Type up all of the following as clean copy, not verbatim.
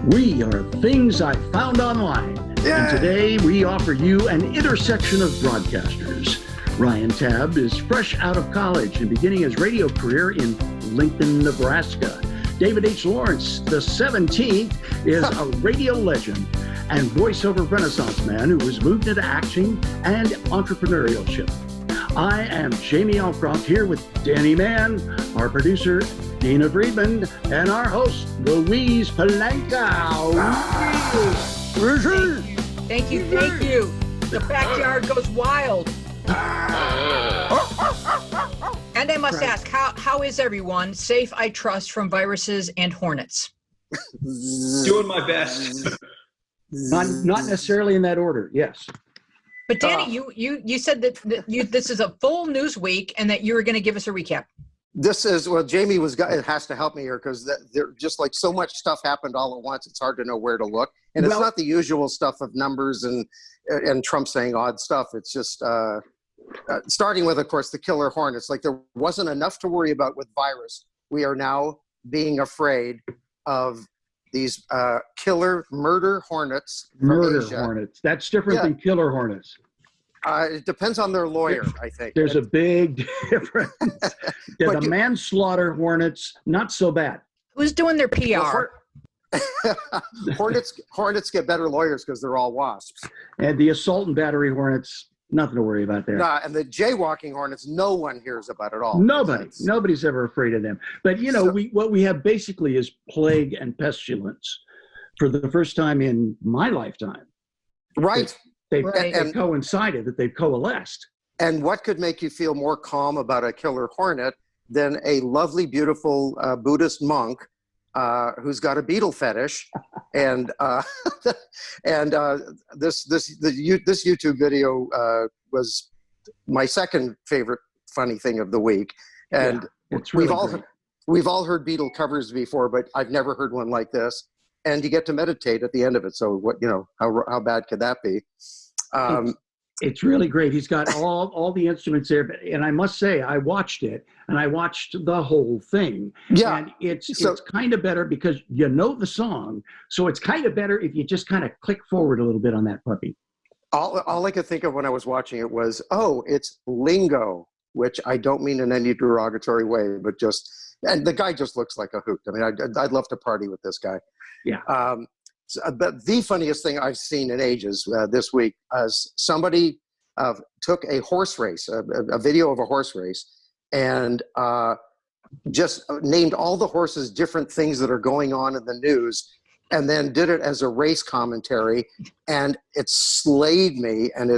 We are Things I Found Online. And today we offer you an intersection of broadcasters. Ryan Tabb is fresh out of college and beginning his radio career in Lincoln, Nebraska. David H. Lawrence, the 17th, is a radio legend and voiceover renaissance man who has moved into acting and entrepreneurship. I am Jamie Alcroft here with Danny Mann, our producer, Dina Friedman, and our host, Louise Palanker. Thank you. The backyard goes wild. And I must ask, how is everyone? Safe, I trust, from viruses and hornets. Doing my best. Not necessarily in that order, yes. But Danny, you said that this is a full news week and that you were going to give us a recap. This is, well, Jamie has to help me here because there just like so much stuff happened all at once. It's hard to know where to look. And it's not the usual stuff of numbers and Trump saying odd stuff. It's just starting with, of course, the killer hornets. Like there wasn't enough to worry about with virus. We are now being afraid of these killer murder hornets from Asia. Hornets. That's different than killer hornets. It depends on their lawyer, I think. There's a big difference. The manslaughter hornets, not so bad. Who's doing their PR? Hornets get better lawyers because they're all wasps. And the assault and battery hornets, nothing to worry about there. And the jaywalking hornets, no one hears about at all. Nobody's ever afraid of them. But what we have basically is plague and pestilence for the first time in my lifetime. Right. They've coincided, that they've coalesced. And what could make you feel more calm about a killer hornet than a lovely, beautiful Buddhist monk who's got a beetle fetish? And this YouTube video was my second favorite funny thing of the week. And we've all heard beetle covers before, but I've never heard one like this. And you get to meditate at the end of it. So how bad could that be? It's really great. He's got all the instruments there, and I must say, I watched it, and I watched the whole thing. Yeah, and it's kind of better because you know the song, so it's kind of better if you just kind of click forward a little bit on that puppy. All I could think of when I was watching it was, it's lingo, which I don't mean in any derogatory way, but and the guy just looks like a hoot. I mean, I'd love to party with this guy. Yeah. But the funniest thing I've seen in ages this week is somebody took a horse race, a video of a horse race, and just named all the horses different things that are going on in the news, and then did it as a race commentary, and it slayed me. And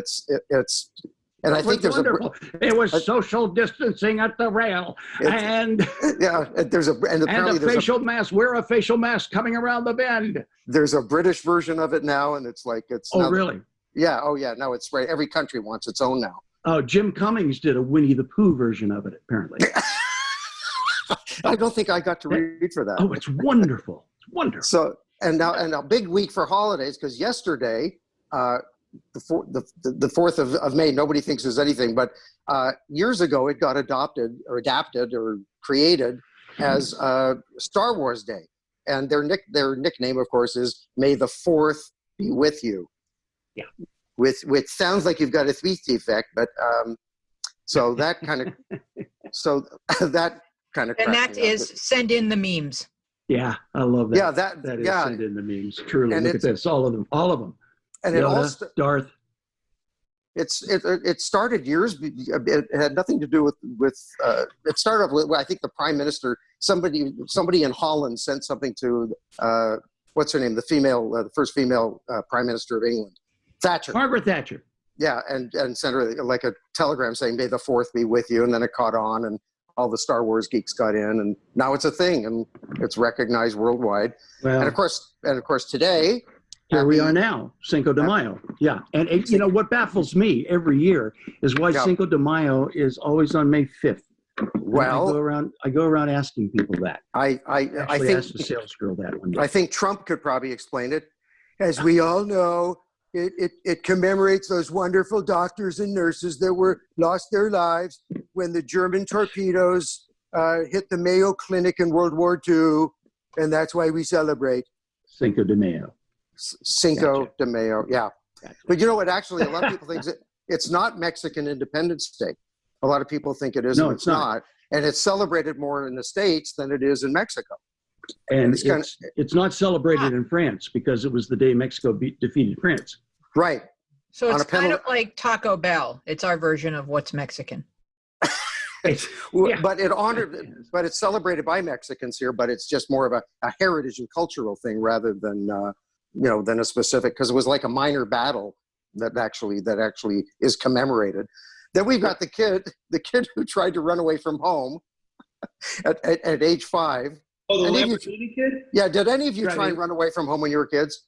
and I think there's wonderful. It was social distancing at the rail, and the facial mask. Wear a facial mask coming around the bend. There's a British version of it now, and it's like it's. Oh, really? Yeah. Oh, yeah. No, it's right. Every country wants its own now. Oh, Jim Cummings did a Winnie the Pooh version of it, apparently. I don't think I got to read for that. Oh, it's wonderful. It's wonderful. So, and a big week for holidays because yesterday. The 4th of May, nobody thinks there's anything, but years ago it got adapted or created as Star Wars Day, and their nickname, of course, is May the 4th be with you. Yeah, which sounds like you've got a speech defect, but so that kind of and that is send in the memes. Yeah, I love that. Yeah, that is send in the memes. Truly, look at this, all of them. And Yoda, Darth. It started years. It had nothing to do with. It started with, I think, the prime minister. Somebody in Holland sent something to what's her name, the first female prime minister of England, Thatcher. Margaret Thatcher. Yeah, and sent her like a telegram saying "May the 4th be with you," and then it caught on, and all the Star Wars geeks got in, and now it's a thing, and it's recognized worldwide. Well, and of course today. Here we are now, Cinco de Mayo. Yeah, and what baffles me every year is why Cinco de Mayo is always on May 5th. Well, I go around asking people that. I think asked the sales girl that one day. I think Trump could probably explain it. As we all know, it commemorates those wonderful doctors and nurses that lost their lives when the German torpedoes hit the Mayo Clinic in World War II, and that's why we celebrate. Cinco de Mayo. Cinco de Mayo, yeah. Gotcha. But you know what? Actually, a lot of people think it's not Mexican Independence Day. A lot of people think it is. No, and it's not. And it's celebrated more in the States than it is in Mexico. And it's not celebrated in France because it was the day Mexico defeated France. Right. So it's kind of like Taco Bell. It's our version of what's Mexican. Yeah. But it's celebrated by Mexicans here, but it's just more of a heritage and cultural thing rather than than a specific, because it was like a minor battle that actually is commemorated. Then we've got the kid who tried to run away from home at age 5. Oh, the Lamborghini kid? Yeah. Did any of you try and run away from home when you were kids?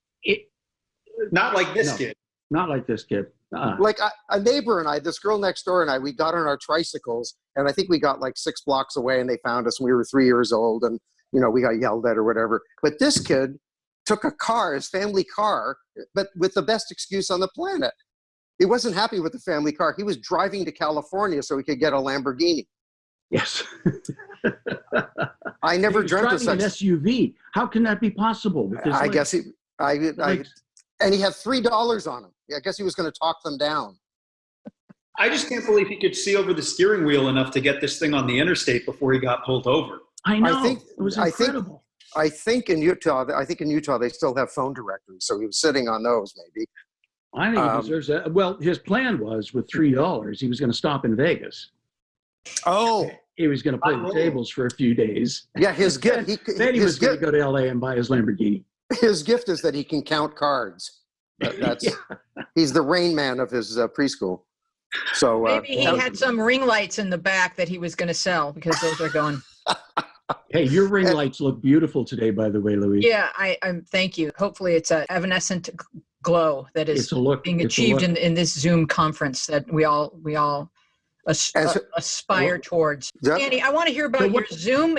Not like this kid. Not like this kid. Like a neighbor and I, this girl next door and I, we got on our tricycles, and I think we got like 6 blocks away, and they found us. And we were 3 years old, and we got yelled at or whatever. But this kid took a car, his family car, but with the best excuse on the planet. He wasn't happy with the family car. He was driving to California so he could get a Lamborghini. Yes. I never dreamt of such an SUV. How can that be possible? I guess and he had $3 on him. I guess he was going to talk them down. I just can't believe he could see over the steering wheel enough to get this thing on the interstate before he got pulled over. I know. It was incredible. I think in Utah they still have phone directories, so he was sitting on those maybe. I think he deserves well, his plan was with $3, he was going to stop in Vegas. Oh. He was going to play the tables for a few days. Yeah, his gift. Then he was going to go to LA and buy his Lamborghini. His gift is that he can count cards. That's He's the Rain Man of his preschool. So maybe he had some ring lights in the back that he was going to sell because those are going. Hey, your ring lights look beautiful today, by the way, Louise. Yeah, I thank you. Hopefully, it's an evanescent glow that is being achieved in this Zoom conference that we all aspire towards. Danny, I want to hear about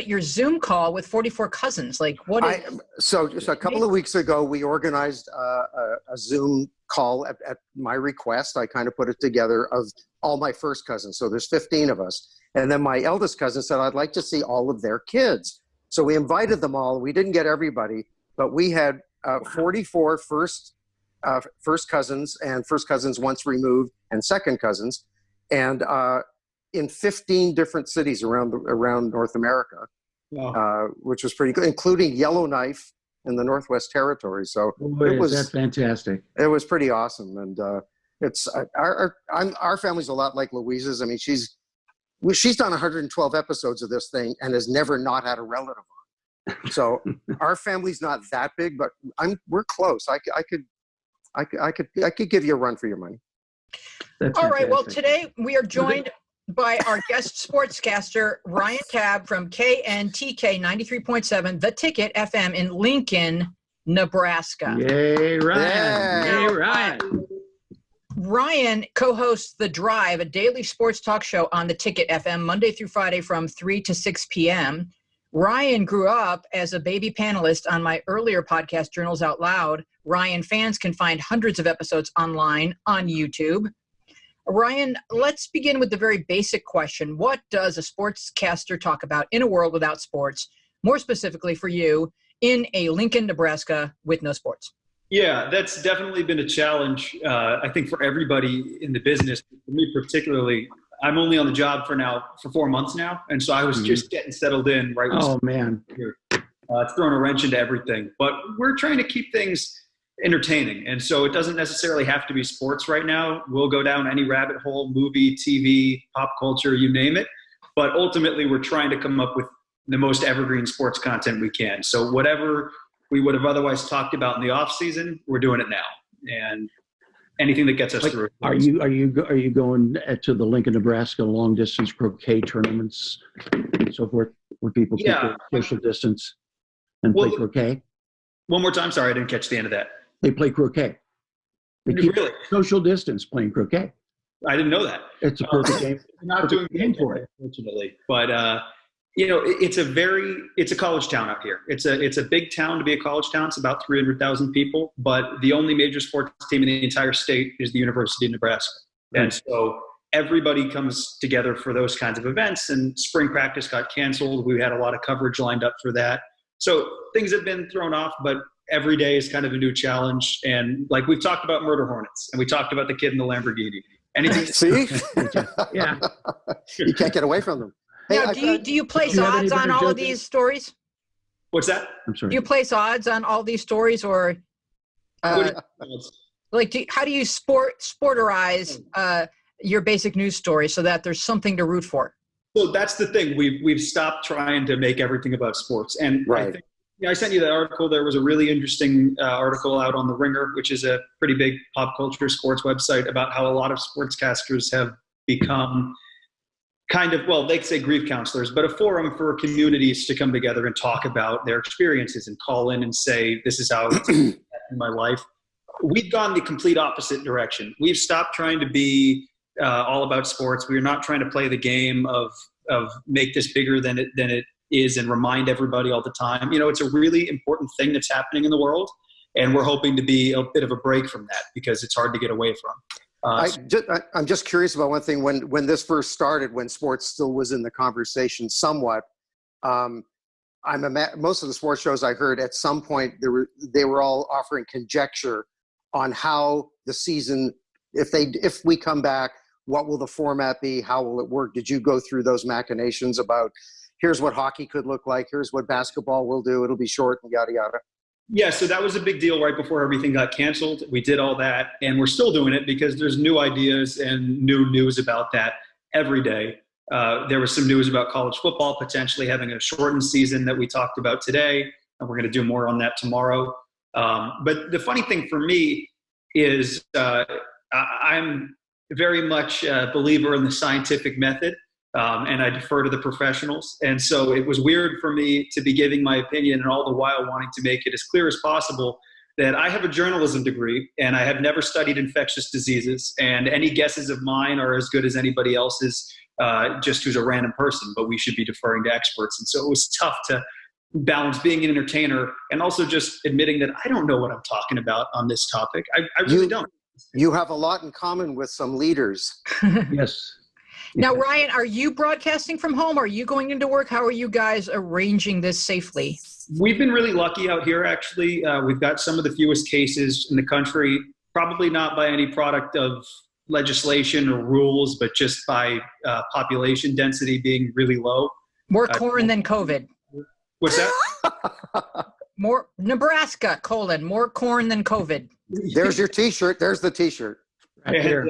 your Zoom call with 44 cousins. Like what? So just a couple of weeks ago, we organized a Zoom call at my request. I kind of put it together of all my first cousins. So there's 15 of us. And then my eldest cousin said, I'd like to see all of their kids. So we invited them all. We didn't get everybody, but we had 44 first cousins and first cousins once removed and second cousins. And in 15 different cities around North America, which was pretty good, including Yellowknife in the Northwest Territories. So that's fantastic. It was pretty awesome. And it's our family's a lot like Louise's. I mean, she's done 112 episodes of this thing and has never not had a relative on. So our family's not that big, but we're close. I could give you a run for your money. All right. Well, today we are joined by our guest sportscaster, Ryan Tabb from KNTK 93.7, The Ticket FM in Lincoln, Nebraska. Yay, Ryan. Yay, Ryan. Ryan co-hosts The Drive, a daily sports talk show on The Ticket FM, Monday through Friday from 3 to 6 p.m. Ryan grew up as a baby panelist on my earlier podcast, Journals Out Loud. Ryan fans can find hundreds of episodes online on YouTube. Ryan, let's begin with the very basic question. What does a sportscaster talk about in a world without sports, more specifically for you, in a Lincoln, Nebraska with no sports? Yeah, that's definitely been a challenge, I think, for everybody in the business. For me particularly, I'm only on the job for 4 months now, and so I was just getting settled in right when it's thrown a wrench into everything. But we're trying to keep things entertaining, and so it doesn't necessarily have to be sports right now. We'll go down any rabbit hole, movie, TV, pop culture, you name it. But ultimately, we're trying to come up with the most evergreen sports content we can. So whatever we would have otherwise talked about in the off season, we're doing it now, and anything that gets us through. Are you going to the Lincoln, Nebraska long distance croquet tournaments and so forth, where people keep their social distance and play croquet? One more time, sorry, I didn't catch the end of that. They play croquet. They keep social distance playing croquet. I didn't know that. It's a perfect game. Not doing game for it, unfortunately, but. It's a college town out here. It's a big town to be a college town. It's about 300,000 people, but the only major sports team in the entire state is the University of Nebraska. Right. And so everybody comes together for those kinds of events, and spring practice got canceled. We had a lot of coverage lined up for that. So things have been thrown off, but every day is kind of a new challenge. And like we've talked about murder hornets, and we talked about the kid in the Lamborghini. Anything? See? Yeah. You can't get away from them. Hey, now, do you place odds on all of these stories? What's that? I'm sorry. Do you place odds on all these stories, or how do you sporterize your basic news story so that there's something to root for? So that's the thing. We've stopped trying to make everything about sports. And right. I sent you that article. There was a really interesting article out on The Ringer, which is a pretty big pop culture sports website, about how a lot of sportscasters have become kind of, well, they say grief counselors, but a forum for communities to come together and talk about their experiences and call in and say, this is how it's in my life. We've gone the complete opposite direction. We've stopped trying to be all about sports. We're not trying to play the game of make this bigger than it is and remind everybody all the time. You know, it's a really important thing that's happening in the world, and we're hoping to be a bit of a break from that because it's hard to get away from. I'm just curious about one thing. When this first started, when sports still was in the conversation somewhat, most of the sports shows I heard at some point they were all offering conjecture on how the season, if we come back, what will the format be? How will it work? Did you go through those machinations about here's what hockey could look like, here's what basketball will do, it'll be short and yada yada? Yeah, so that was a big deal right before everything got canceled. We did all that, and we're still doing it because there's new ideas and new news about that every day. There was some news about college football potentially having a shortened season that we talked about today, and we're going to do more on that tomorrow. But the funny thing for me is I'm very much a believer in the scientific method, and I defer to the professionals. And so it was weird for me to be giving my opinion and all the while wanting to make it as clear as possible that I have a journalism degree and I have never studied infectious diseases, and any guesses of mine are as good as anybody else's, just who's a random person, but we should be deferring to experts. And so it was tough to balance being an entertainer and also just admitting that I don't know what I'm talking about on this topic. I really don't. You have a lot in common with some leaders. Yes. Now, Ryan, are you broadcasting from home? Are you going into work? How are you guys arranging this safely? We've been really lucky out here, actually. We've got some of the fewest cases in the country, probably not by any product of legislation or rules, but just by population density being really low. More corn than COVID. What's that? More Nebraska, more corn than COVID. There's your T-shirt. There's the T-shirt. Right here.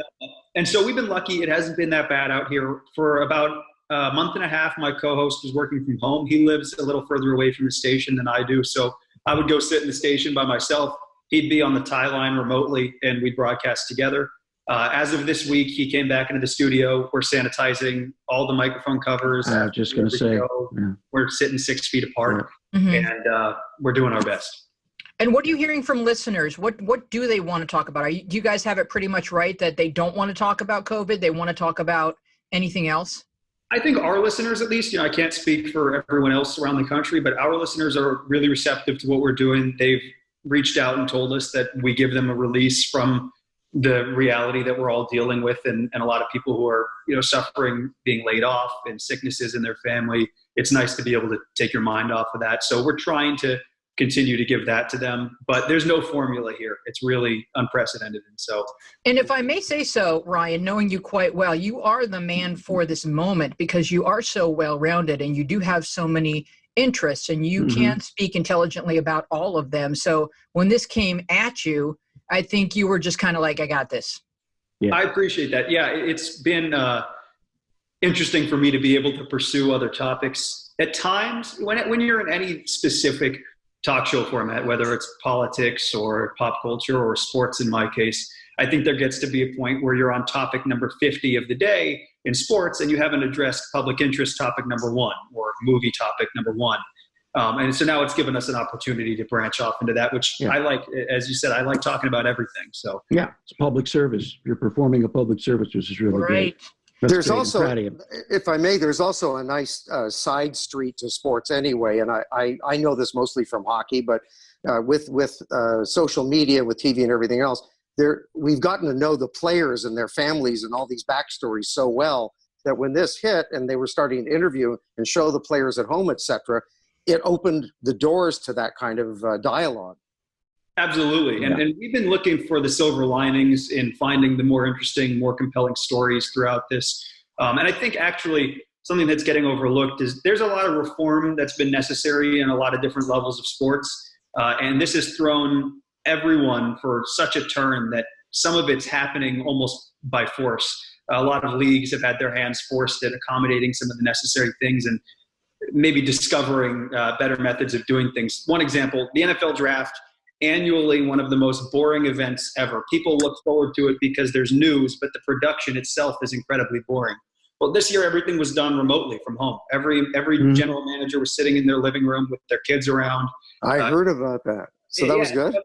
And so we've been lucky. It hasn't been that bad out here. For about a month and a half, my co-host was working from home. He lives a little further away from the station than I do. So I would go sit in the station by myself. He'd be on the tie line remotely, and we'd broadcast together. As of this week, he came back into the studio. We're sanitizing all the microphone covers. I was just going to say. Yeah. We're sitting 6 feet apart, and we're doing our best. And what are you hearing from listeners? What do they want to talk about? Do you guys have it pretty much right that they don't want to talk about COVID? They want to talk about anything else? I think our listeners, at least, I can't speak for everyone else around the country, but our listeners are really receptive to what we're doing. They've reached out and told us that we give them a release from the reality that we're all dealing with, and a lot of people who are, suffering, being laid off, and sicknesses in their family. It's nice to be able to take your mind off of that. So we're trying to continue to give that to them, but there's no formula here. It's really unprecedented. And if I may say so, Ryan, knowing you quite well, you are the man for this moment because you are so well-rounded and you do have so many interests and you can speak intelligently about all of them. So when this came at you, I think you were just kind of like, I got this. Yeah. I appreciate that. Yeah, it's been interesting for me to be able to pursue other topics. At times, when you're in any specific talk show format, whether it's politics or pop culture or sports in my case, I think there gets to be a point where you're on topic number 50 of the day in sports and you haven't addressed public interest topic number 1 or movie topic number 1. And so now it's given us an opportunity to branch off into that, which I like. As you said, I like talking about everything. So yeah, it's public service. You're performing a public service, which is really great. There's also, if I may, there's also a nice side street to sports anyway. And I know this mostly from hockey, but with social media, with TV and everything else, we've gotten to know the players and their families and all these backstories so well that when this hit and they were starting to interview and show the players at home, etc., it opened the doors to that kind of dialogue. Absolutely. And we've been looking for the silver linings in finding the more interesting, more compelling stories throughout this. And I think actually something that's getting overlooked is there's a lot of reform that's been necessary in a lot of different levels of sports. And this has thrown everyone for such a turn that some of it's happening almost by force. A lot of leagues have had their hands forced at accommodating some of the necessary things and maybe discovering better methods of doing things. One example, the NFL draft, annually one of the most boring events ever. People look forward to it because there's news, but the production itself is incredibly boring. Well, this year everything was done remotely from home. Every general manager was sitting in their living room with their kids around. I heard about that. So that was good?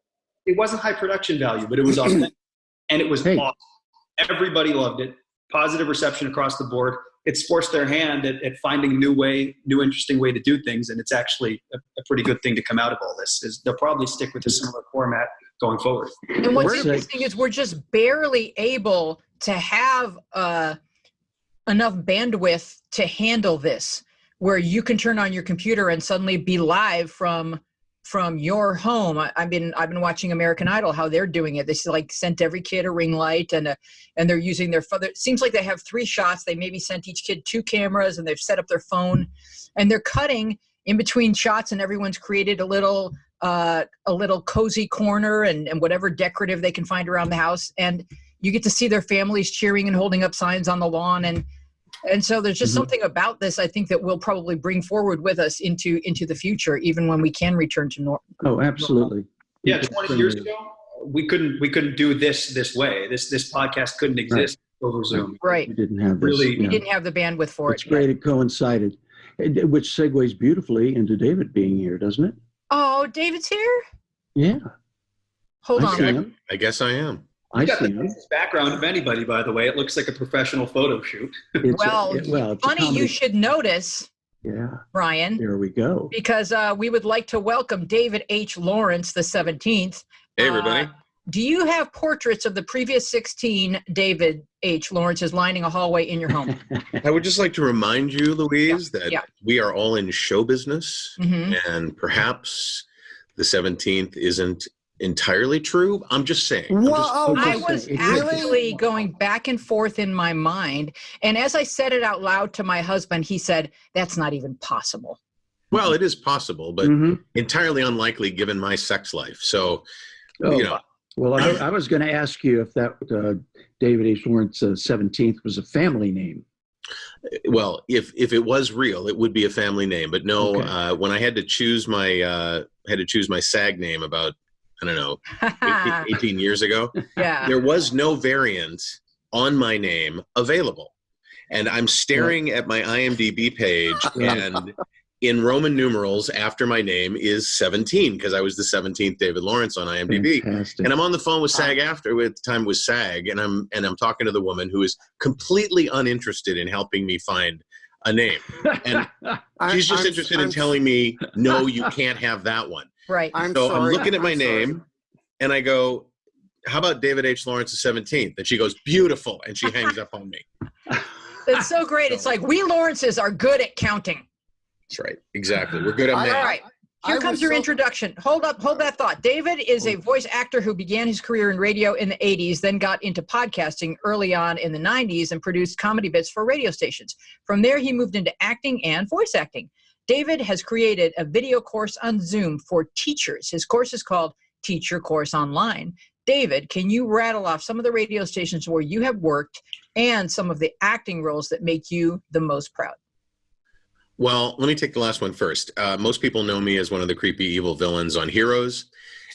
It wasn't high production value, but it was authentic. And it was awesome. Everybody loved it. Positive reception across the board. It's forced their hand at finding new interesting way to do things. And it's actually a pretty good thing to come out of all this. Is they'll probably stick with a similar format going forward. And what's interesting is we're just barely able to have enough bandwidth to handle this, where you can turn on your computer and suddenly be live from your home. I've been watching American Idol, how they're doing it. They sent every kid a ring light and they're using their phone. It seems like they have 3 shots. They maybe sent each kid 2 cameras and they've set up their phone and they're cutting in between shots, and everyone's created a little cozy corner and whatever decorative they can find around the house. And you get to see their families cheering and holding up signs on the lawn. And so there's just something about this, I think, that we'll probably bring forward with us into the future, even when we can return to normal. Oh, absolutely. Yeah, 20 years ago, we couldn't do this way. This podcast couldn't exist over Zoom. Right. We didn't have this. We didn't have the bandwidth for it. It's great. It coincided, which segues beautifully into David being here, doesn't it? Oh, David's here? Yeah. Hold on. I guess I am. I got the nicest background of anybody, by the way. It looks like a professional photo shoot. It's funny you should notice, Ryan. There we go. Because we would like to welcome David H. Lawrence, the 17th. Hey, everybody. Do you have portraits of the previous 16 David H. Lawrences lining a hallway in your home? I would just like to remind you, Louise, that we are all in show business, and perhaps the 17th isn't entirely true. I'm just saying. I was actually going back and forth in my mind. And as I said it out loud to my husband, he said, that's not even possible. Well, it is possible, but entirely unlikely given my sex life. So, you know. Well, I was going to ask you if that David H. Lawrence 17th was a family name. Well, if it was real, it would be a family name. But no, when I had to choose my SAG name about, I don't know, 18 years ago, there was no variant on my name available. And I'm staring at my IMDb page, and in Roman numerals after my name is 17, because I was the 17th David Lawrence on IMDb. Fantastic. And I'm on the phone with SAG at the time it was SAG, and I'm talking to the woman who is completely uninterested in helping me find a name. And she's just interested in telling me, no, you can't have that one. Right. I'm looking at my name, and I go, how about David H. Lawrence the 17th? And she goes, beautiful, and she hangs up on me. That's so great. It's like, we Lawrences are good at counting. That's right. Exactly. We're good at math. All right. Here comes your introduction. Hold that thought. David is a voice actor who began his career in radio in the 80s, then got into podcasting early on in the 90s and produced comedy bits for radio stations. From there, he moved into acting and voice acting. David has created a video course on Zoom for teachers. His course is called Teach Your Course Online. David, can you rattle off some of the radio stations where you have worked and some of the acting roles that make you the most proud? Well, let me take the last one first. Most people know me as one of the creepy evil villains on Heroes,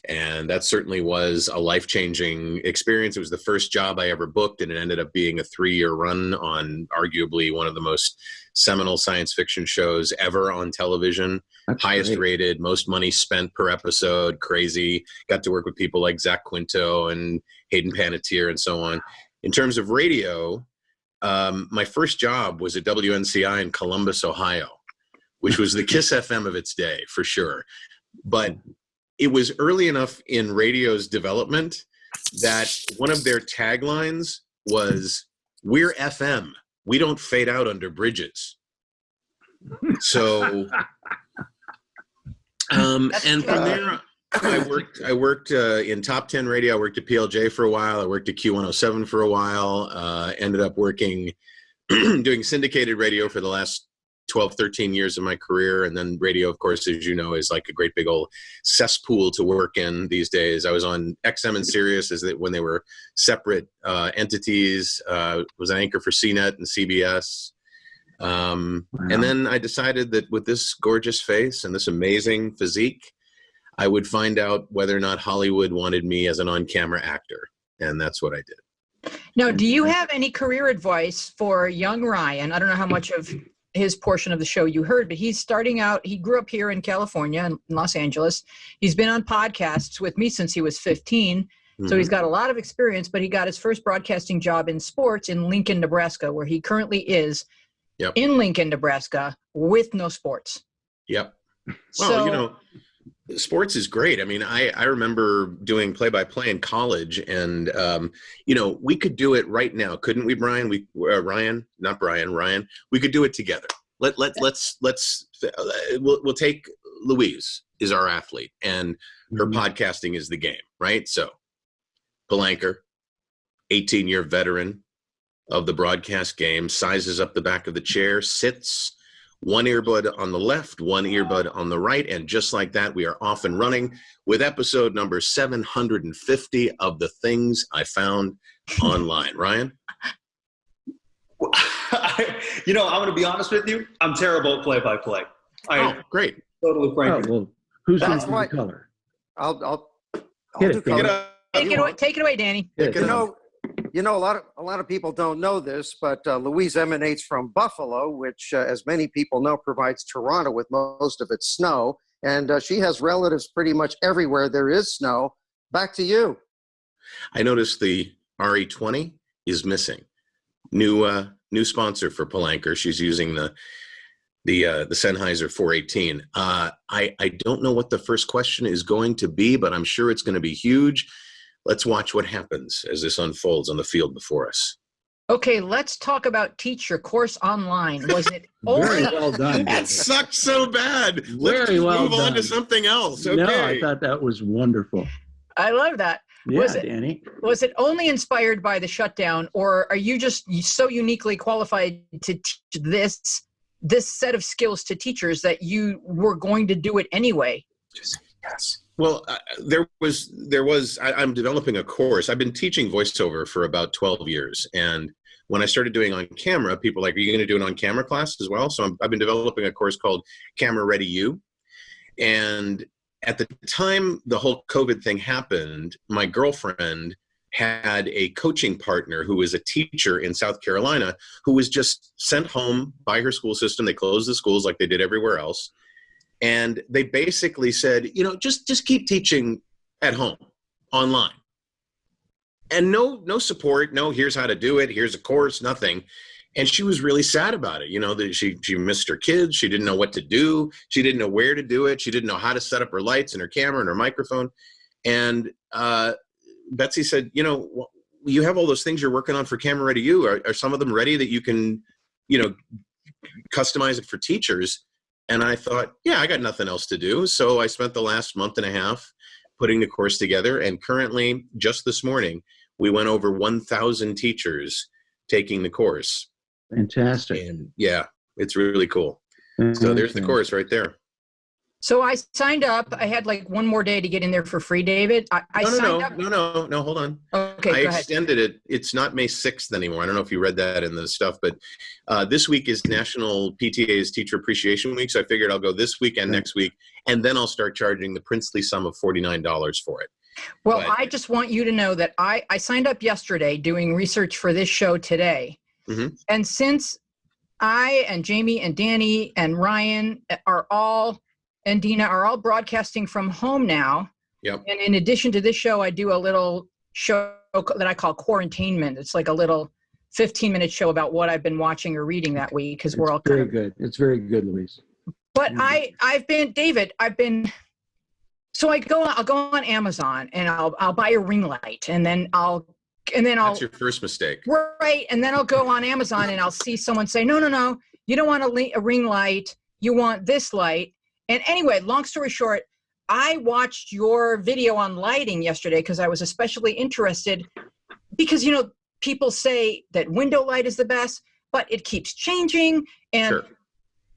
and that certainly was a life-changing experience. It was the first job I ever booked, and it ended up being a 3-year run on arguably one of the most seminal science fiction shows ever on television. That's highest rated, most money spent per episode, crazy. Got to work with people like Zach Quinto and Hayden Panettiere and so on. In terms of radio, my first job was at WNCI in Columbus, Ohio, which was the KISS FM of its day, for sure. But it was early enough in radio's development that one of their taglines was, "We're FM. We don't fade out under bridges." So, and from there, I worked in Top 10 radio. I worked at PLJ for a while. I worked at Q107 for a while. Ended up working, doing syndicated radio for the last 12, 13 years of my career. And then radio, of course, as you know, is like a great big old cesspool to work in these days. I was on XM and Sirius when they were separate entities. Was an anchor for CNET and CBS. Wow. And then I decided that with this gorgeous face and this amazing physique, I would find out whether or not Hollywood wanted me as an on-camera actor. And that's what I did. Now, do you have any career advice for young Ryan? I don't know how much of his portion of the show you heard, but he's starting out. He grew up here in California, in Los Angeles. He's been on podcasts with me since he was 15. So he's got a lot of experience, but he got his first broadcasting job in sports in Lincoln, Nebraska, where he currently is in Lincoln, Nebraska, with no sports. Yep. Well, sports is great. I mean, I remember doing play-by-play in college, and we could do it right now, couldn't we, Brian? Ryan. We could do it together. We'll take Louise is our athlete, and her podcasting is the game, right? So, Palanker, 18-year veteran of the broadcast game, sizes up the back of the chair, sits. One earbud on the left, one earbud on the right, and just like that, we are off and running with episode number 750 of The Things I Found Online. Ryan? I'm going to be honest with you. I'm terrible at play-by-play. Great. Totally frank. Well, who's going to do the color? I'll do color. Take it away, Danny. A lot of people don't know this, but Louise emanates from Buffalo, which, as many people know, provides Toronto with most of its snow. And she has relatives pretty much everywhere there is snow. Back to you. I noticed the RE20 is missing. New sponsor for Palanker. She's using the Sennheiser 418. I don't know what the first question is going to be, but I'm sure it's going to be huge. Let's watch what happens as this unfolds on the field before us. Okay, let's talk about Teach Your Course Online. Was it very well done? That sucked so bad. Let's move on to something else. Okay. No, I thought that was wonderful. I love that. Yeah, Danny. Was it only inspired by the shutdown, or are you just so uniquely qualified to teach this set of skills to teachers that you were going to do it anyway? Yes. Well, I'm developing a course. I've been teaching voiceover for about 12 years. And when I started doing on camera, people were like, are you going to do an on camera class as well? So I've been developing a course called Camera Ready You. And at the time the whole COVID thing happened, my girlfriend had a coaching partner who was a teacher in South Carolina who was just sent home by her school system. They closed the schools like they did everywhere else. And they basically said, just keep teaching at home, online. And no support, no here's how to do it, here's a course, nothing. And she was really sad about it. That she missed her kids. She didn't know what to do. She didn't know where to do it. She didn't know how to set up her lights and her camera and her microphone. And Betsy said, you have all those things you're working on for Camera Ready You. Are some of them ready that you can, customize it for teachers? And I thought, I got nothing else to do. So I spent the last month and a half putting the course together. And currently, just this morning, we went over 1,000 teachers taking the course. Fantastic. And it's really cool. So there's the course right there. So I signed up. I had like one more day to get in there for free, David. No, hold on. Okay, I extended it. It's not May 6th anymore. I don't know if you read that in the stuff, but this week is National PTA's Teacher Appreciation Week, so I figured I'll go this week and next week, and then I'll start charging the princely sum of $49 for it. Well, I just want you to know that I signed up yesterday doing research for this show today, and since I and Jamie and Danny and Ryan and Dina are all broadcasting from home now. Yep. And in addition to this show, I do a little show that I call Quarantainment. It's like a little 15-minute show about what I've been watching or reading that week, because we're all very good. It's very good, Louise. But I'll go on Amazon and I'll buy a ring light, and then that's your first mistake. Right. And then I'll go on Amazon and I'll see someone say, no, you don't want a ring light. You want this light. And anyway, long story short, I watched your video on lighting yesterday because I was especially interested because, you know, people say that window light is the best, but it keeps changing. And Sure.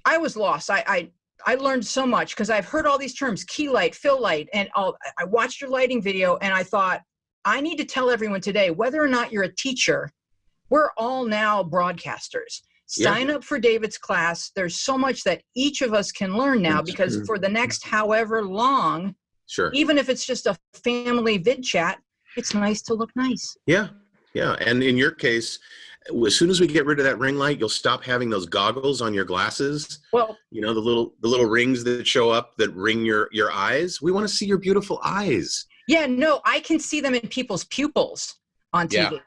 I was lost. I learned so much because I've heard all these terms, key light, fill light, and I watched your lighting video and I thought, I need to tell everyone today, whether or not you're a teacher, we're all now broadcasters. Sign up for David's class. There's so much that each of us can learn now because for the next however long, even if it's just a family vid chat, it's nice to look nice. Yeah. Yeah. And in your case, as soon as we get rid of that ring light, you'll stop having those goggles on your glasses. Well, you know, the little rings that show up that ring your eyes. We want to see your beautiful eyes. Yeah, no, I can see them in people's pupils on TV.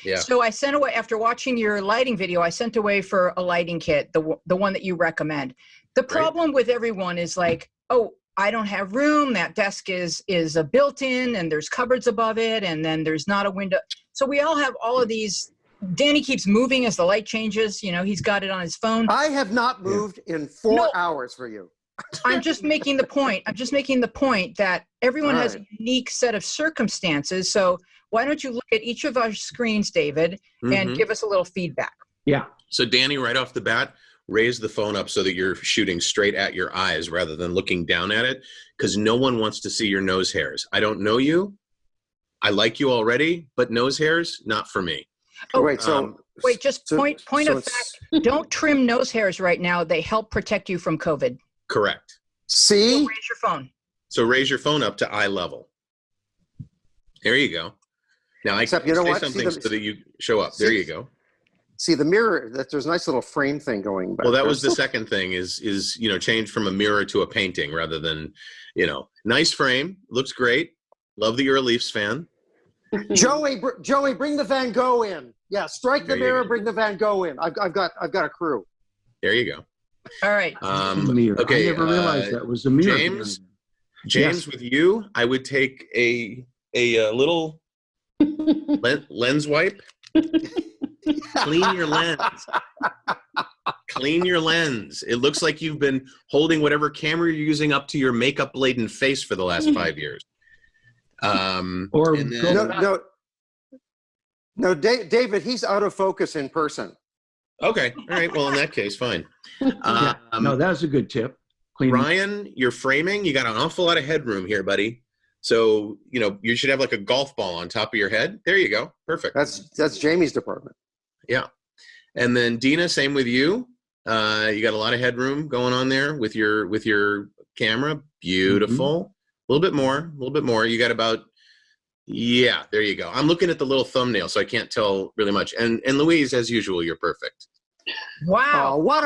Yeah. So I sent away, after watching your lighting video, I sent away for a lighting kit, the one that you recommend. The problem with everyone is like, oh, I don't have room. That desk is a built-in and there's cupboards above it and then there's not a window. So we all have all of these. Danny keeps moving as the light changes. You know, he's got it on his phone. I have not moved in 4 hours for you. I'm just making the point. That everyone has a unique set of circumstances. So why don't you look at each of our screens, David, and give us a little feedback? Yeah. So Danny, right off the bat, raise the phone up so that you're shooting straight at your eyes rather than looking down at it, because no one wants to see your nose hairs. I don't know you. I like you already, but nose hairs, not for me. Oh, wait, just point of fact, don't trim nose hairs right now. They help protect you from COVID. Correct. See? So raise your phone. So raise your phone up to eye level. There you go. Now I can say something so that you show up. There you go. See the mirror, there's a nice little frame thing going back. Well, that was the second thing is, you know, change from a mirror to a painting rather than, you know, nice frame. Looks great. Love that you're a Leafs fan. Joey, bring the Van Gogh in. Yeah, strike the mirror, bring the Van Gogh in. I've got a crew. There you go. All right. Okay. I never realized that was a mirror. James, with you, I would take a little lens wipe. Clean your lens. Clean your lens. It looks like you've been holding whatever camera you're using up to your makeup-laden face for the last 5 years. No, David, he's out of focus in person. Okay. All right. Well, in that case, fine. No, that's a good tip. Ryan, you're framing. You got an awful lot of headroom here, buddy. So, you know, you should have like a golf ball on top of your head. There you go. Perfect. That's Jamie's department. Yeah. And then Dina, same with you. You got a lot of headroom going on there with your camera. Beautiful. A little bit more. You got about, there you go. I'm looking at the little thumbnail, so I can't tell really much. And Louise, as usual, you're perfect. Wow. Oh, what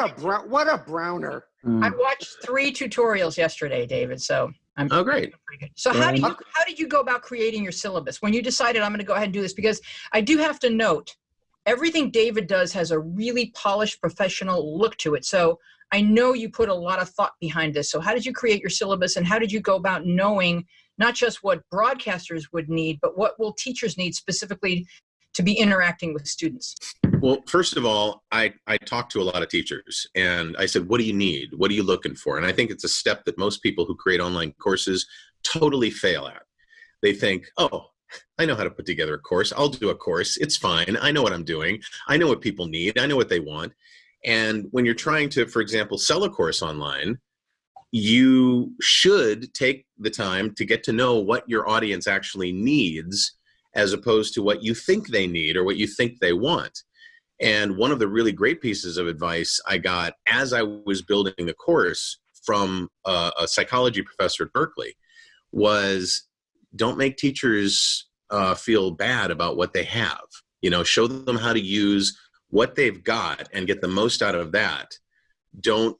a browner. I watched 3 tutorials yesterday, David, so I'm great. Pretty good. So how did you go about creating your syllabus when you decided I'm going to go ahead and do this? Because I do have to note, everything David does has a really polished professional look to it. So I know you put a lot of thought behind this. So how did you create your syllabus and how did you go about knowing not just what broadcasters would need, but what will teachers need specifically to be interacting with students? Well, first of all, I talked to a lot of teachers and I said, what do you need? What are you looking for? And I think it's a step that most people who create online courses totally fail at. They think, oh, I know how to put together a course. I'll do a course. It's fine. I know what I'm doing. I know what people need. I know what they want. And when you're trying to, for example, sell a course online, you should take the time to get to know what your audience actually needs as opposed to what you think they need or what you think they want. And one of the really great pieces of advice I got as I was building the course from a psychology professor at Berkeley was, don't make teachers feel bad about what they have. You know, show them how to use what they've got and get the most out of that. Don't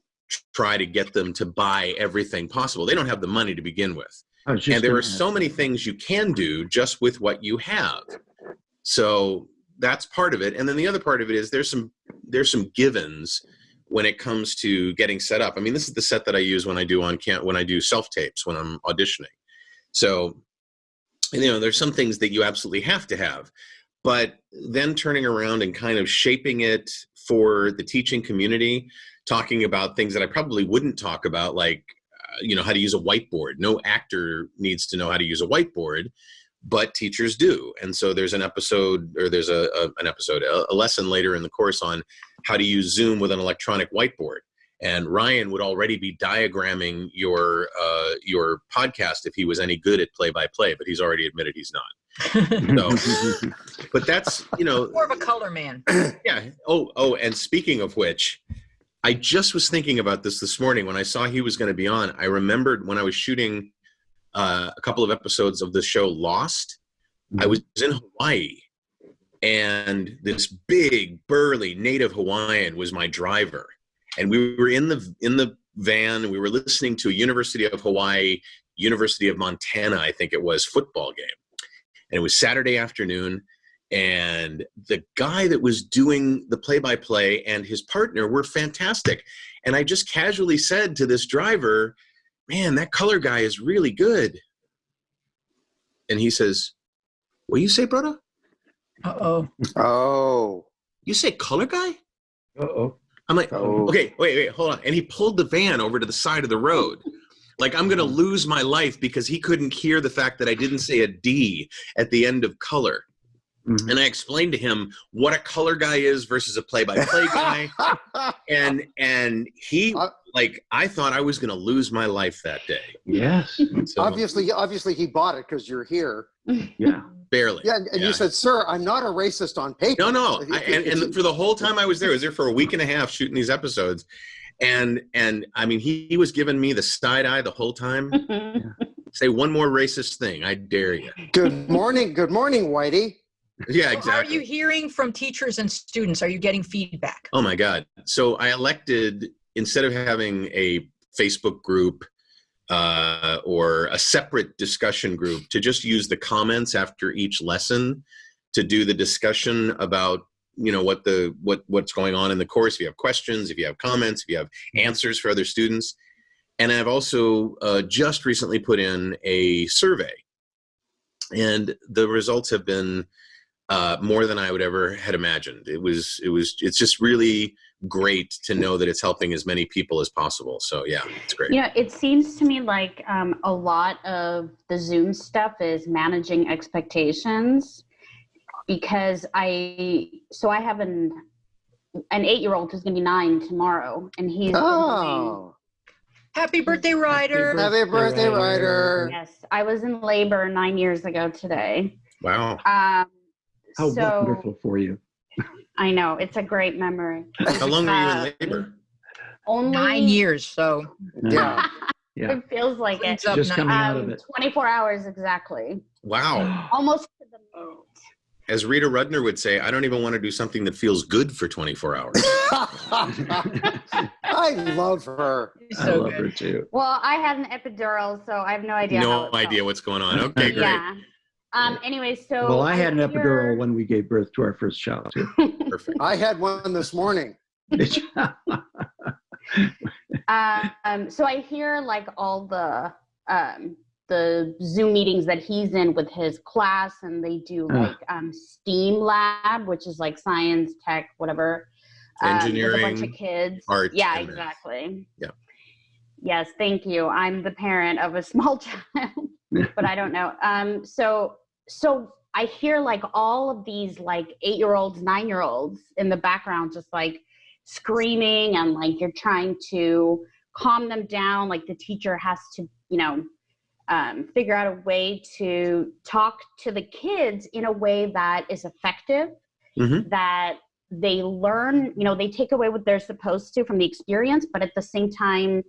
try to get them to buy everything possible. They don't have the money to begin with. And there are so many things you can do just with what you have. So that's part of it. And then the other part of it is there's some givens when it comes to getting set up. I mean, this is the set that I use when I do self-tapes, when I'm auditioning. So, you know, there's some things that you absolutely have to have. But then turning around and kind of shaping it for the teaching community, talking about things that I probably wouldn't talk about, like how to use a whiteboard. No actor needs to know how to use a whiteboard, but teachers do. And so there's an episode, or there's a lesson later in the course on how to use Zoom with an electronic whiteboard. And Ryan would already be diagramming your podcast if he was any good at play-by-play, but he's already admitted he's not. So, but that's, more of a color man. Yeah. Oh, and speaking of which, I just was thinking about this morning when I saw he was going to be on. I remembered when I was shooting a couple of episodes of the show Lost, I was in Hawaii, and this big, burly native Hawaiian was my driver. And we were in the van, and we were listening to a University of Hawaii, University of Montana, I think it was, football game. And it was Saturday afternoon, and the guy that was doing the play-by-play and his partner were fantastic. And I just casually said to this driver, man, that color guy is really good. And he says, what you say, brother? Uh-oh. Oh. You say color guy? Uh-oh. I'm like, okay, wait, hold on. And he pulled the van over to the side of the road. Like, I'm going to lose my life because he couldn't hear the fact that I didn't say a D at the end of color. Mm-hmm. And I explained to him what a color guy is versus a play-by-play guy. and he, I thought I was going to lose my life that day. Yes. So, obviously he bought it because you're here. Yeah. Barely. Yeah, and you said, sir, I'm not a racist on paper. No. And for the whole time I was there for a week and a half shooting these episodes. And I mean, he was giving me the side eye the whole time. Say one more racist thing, I dare you. Good morning, Whitey. Yeah, exactly. How are you hearing from teachers and students? Are you getting feedback? Oh my God. So I elected, instead of having a Facebook group or a separate discussion group, to just use the comments after each lesson to do the discussion about what's going on in the course. If you have questions, if you have comments, if you have answers for other students. And I've also just recently put in a survey, and the results have been more than I would ever had imagined. It's just really great to know that it's helping as many people as possible. So yeah, it's great. It seems to me like a lot of the Zoom stuff is managing expectations. Because I have an 8-year-old who's going to be 9 tomorrow, and he's Happy birthday, Ryder! Happy birthday, Ryder! Yes, I was in labor 9 years ago today. Wow! How wonderful for you! I know, it's a great memory. How long were you in labor? Only 9 years. So yeah. It feels like it. Just coming out of it. 24 hours exactly. Wow! Almost to the minute. As Rita Rudner would say, I don't even want to do something that feels good for 24 hours. I love her. I love her too. Well, I had an epidural, so I have no idea. No idea what's going on. Okay, great. Yeah. Anyway, so. Well, I had an epidural when we gave birth to our first child too. Perfect. I had one this morning. So I hear like all the Zoom meetings that he's in with his class, and they do like STEAM lab, which is like science, tech, whatever. Engineering, with a bunch of kids. Art. Yeah, exactly. Yeah. Yes, thank you. I'm the parent of a small child, but I don't know. So I hear like all of these like 8-year-olds, 9-year-olds in the background, just like screaming, and like you're trying to calm them down. Like the teacher has to, figure out a way to talk to the kids in a way that is effective, that they learn, they take away what they're supposed to from the experience, but at the same time,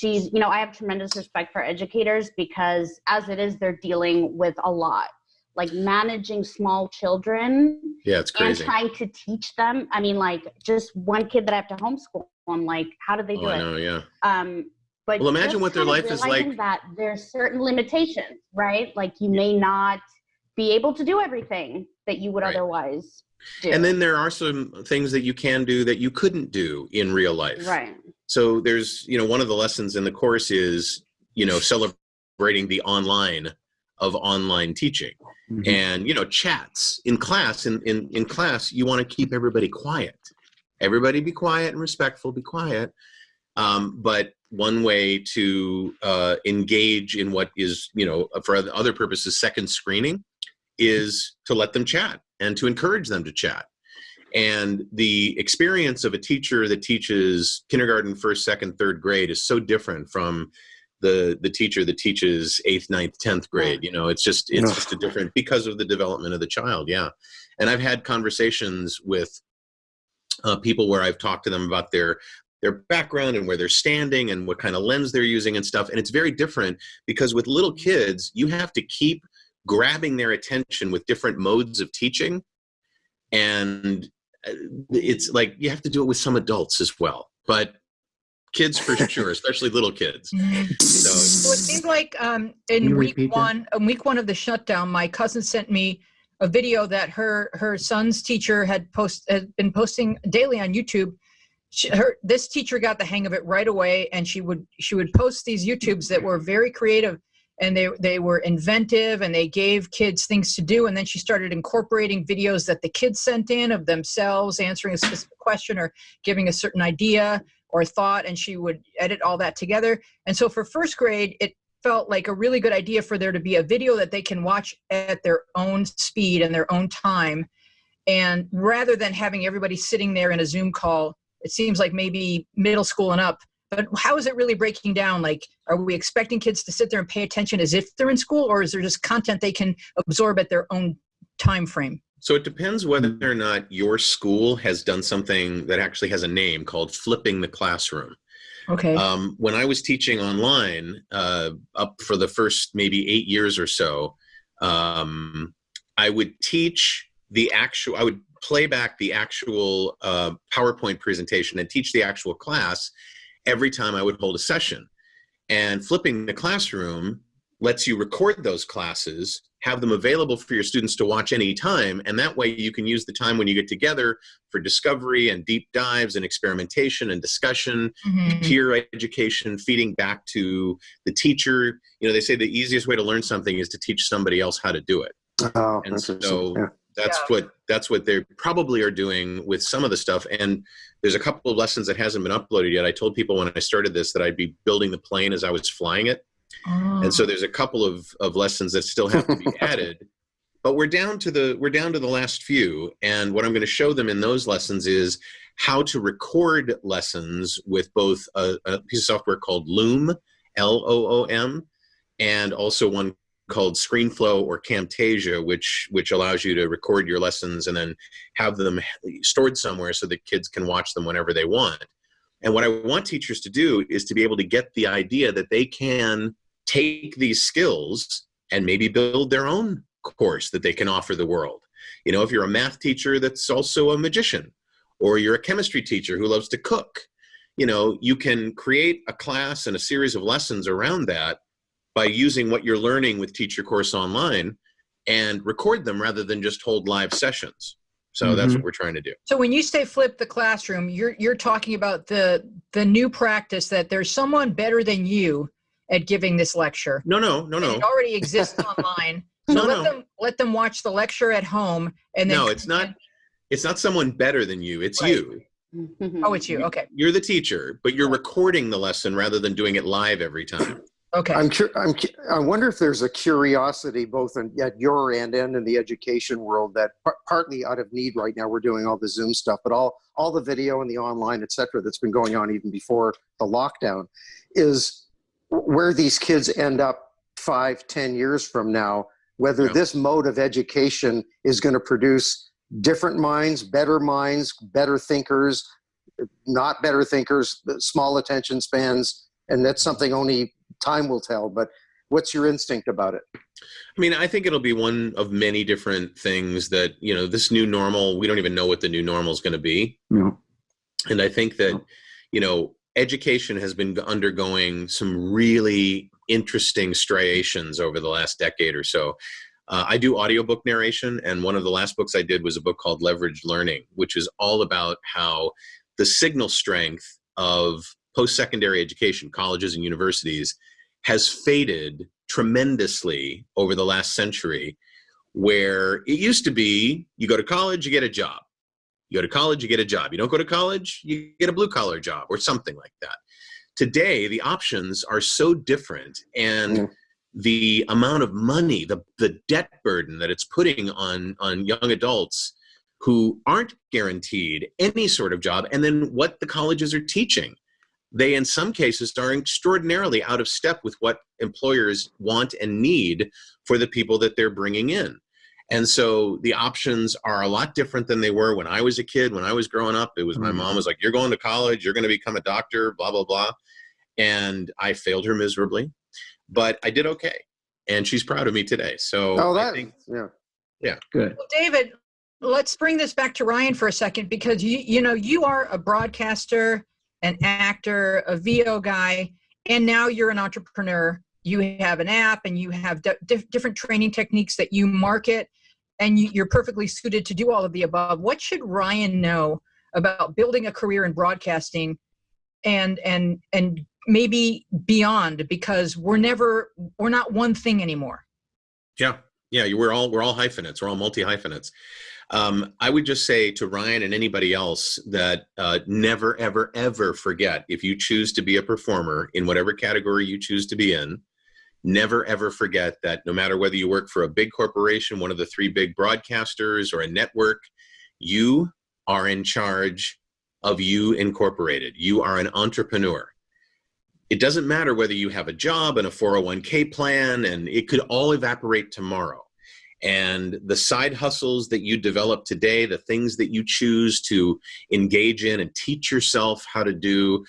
I have tremendous respect for educators, because as it is, they're dealing with a lot, like managing small children. Yeah, it's crazy. And trying to teach them. I mean, like just one kid that I have to homeschool, I'm like, how do they do it? I know, yeah. But well, imagine what their life is like. That there's certain limitations, right? Like you may not be able to do everything that you would otherwise do. And then there are some things that you can do that you couldn't do in real life. Right. So there's, one of the lessons in the course is, celebrating the online of online teaching. And, chats in class, in class, you want to keep everybody quiet. Everybody be quiet and respectful, be quiet. But one way to engage in what is, for other purposes, second screening, is to let them chat and to encourage them to chat. And the experience of a teacher that teaches kindergarten, first, second, third grade is so different from the teacher that teaches 8th, 9th, 10th grade. It's just a different, because of the development of the child. Yeah. And I've had conversations with people where I've talked to them about their background and where they're standing and what kind of lens they're using and stuff. And it's very different because with little kids, you have to keep grabbing their attention with different modes of teaching. And it's like you have to do it with some adults as well, but kids for sure, especially little kids. So it seemed like in week one of the shutdown, my cousin sent me a video that her son's teacher had been posting daily on YouTube. This teacher got the hang of it right away, and she would post these YouTubes that were very creative, and they were inventive, and they gave kids things to do. And then she started incorporating videos that the kids sent in of themselves answering a specific question or giving a certain idea or thought, and she would edit all that together. And so for first grade, it felt like a really good idea for there to be a video that they can watch at their own speed and their own time. And rather than having everybody sitting there in a Zoom call, it seems like maybe middle school and up. But how is it really breaking down? Like, are we expecting kids to sit there and pay attention as if they're in school, or is there just content they can absorb at their own time frame? So it depends whether or not your school has done something that actually has a name called flipping the classroom. Okay. When I was teaching online up for the first maybe 8 years or so, I would I would play back the actual PowerPoint presentation and teach the actual class every time I would hold a session. And flipping the classroom lets you record those classes, have them available for your students to watch any time, and that way you can use the time when you get together for discovery and deep dives and experimentation and discussion, peer education, feeding back to the teacher. They say the easiest way to learn something is to teach somebody else how to do it. Oh, and so that's what they probably are doing with some of the stuff. And there's a couple of lessons that hasn't been uploaded yet. I told people when I started this that I'd be building the plane as I was flying it. And so there's a couple of lessons that still have to be added, but we're down to the last few. And what I'm going to show them in those lessons is how to record lessons with both a piece of software called Loom, Loom, and also one called ScreenFlow or Camtasia, which allows you to record your lessons and then have them stored somewhere so that kids can watch them whenever they want. And what I want teachers to do is to be able to get the idea that they can take these skills and maybe build their own course that they can offer the world. If you're a math teacher that's also a magician, or you're a chemistry teacher who loves to cook, you can create a class and a series of lessons around that by using what you're learning with Teach Your Course Online and record them rather than just hold live sessions. So that's what we're trying to do. So when you say flip the classroom, you're talking about the new practice that there's someone better than you at giving this lecture. No. It already exists online. So let them watch the lecture at home, and then it's not someone better than you. It's you. Oh, it's you. Okay. You're the teacher, but you're recording the lesson rather than doing it live every time. Okay. I wonder if there's a curiosity both at your end and in the education world that partly out of need right now, we're doing all the Zoom stuff, but all the video and the online, et cetera, that's been going on even before the lockdown, is where these kids end up 5-10 years from now, whether this mode of education is going to produce different minds, better thinkers, not better thinkers, small attention spans, and that's something only time will tell. But what's your instinct about it? I mean, I think it'll be one of many different things that, this new normal, we don't even know what the new normal is going to be. No. And I think that, education has been undergoing some really interesting striations over the last decade or so. I do audiobook narration, and one of the last books I did was a book called Leveraged Learning, which is all about how the signal strength of post-secondary education, colleges and universities, has faded tremendously over the last century, where it used to be, you go to college, you get a job. You go to college, you get a job. You don't go to college, you get a blue-collar job or something like that. today the options are so different, and the amount of money, the debt burden that it's putting on young adults who aren't guaranteed any sort of job, and then what the colleges are teaching. They, in some cases, are extraordinarily out of step with what employers want and need for the people that they're bringing in. And so the options are a lot different than they were when I was a kid. When I was growing up, it was my mom was like, you're going to college, you're going to become a doctor, blah, blah, blah. And I failed her miserably, but I did okay. And she's proud of me today. So I think, yeah. Good. Well, David, let's bring this back to Ryan for a second, because you are a broadcaster, an actor, a VO guy, and now you're an entrepreneur. You have an app, and you have different training techniques that you market, and you're perfectly suited to do all of the above. What should Ryan know about building a career in broadcasting and maybe beyond, because we're not one thing anymore? Yeah. We're all hyphenates. We're all multi-hyphenates. I would just say to Ryan and anybody else that never, ever, ever forget, if you choose to be a performer in whatever category you choose to be in, never, ever forget that no matter whether you work for a big corporation, one of the 3 big broadcasters, or a network, you are in charge of You Incorporated. You are an entrepreneur. It doesn't matter whether you have a job and a 401k plan, and it could all evaporate tomorrow. And the side hustles that you develop today, the things that you choose to engage in and teach yourself how to do,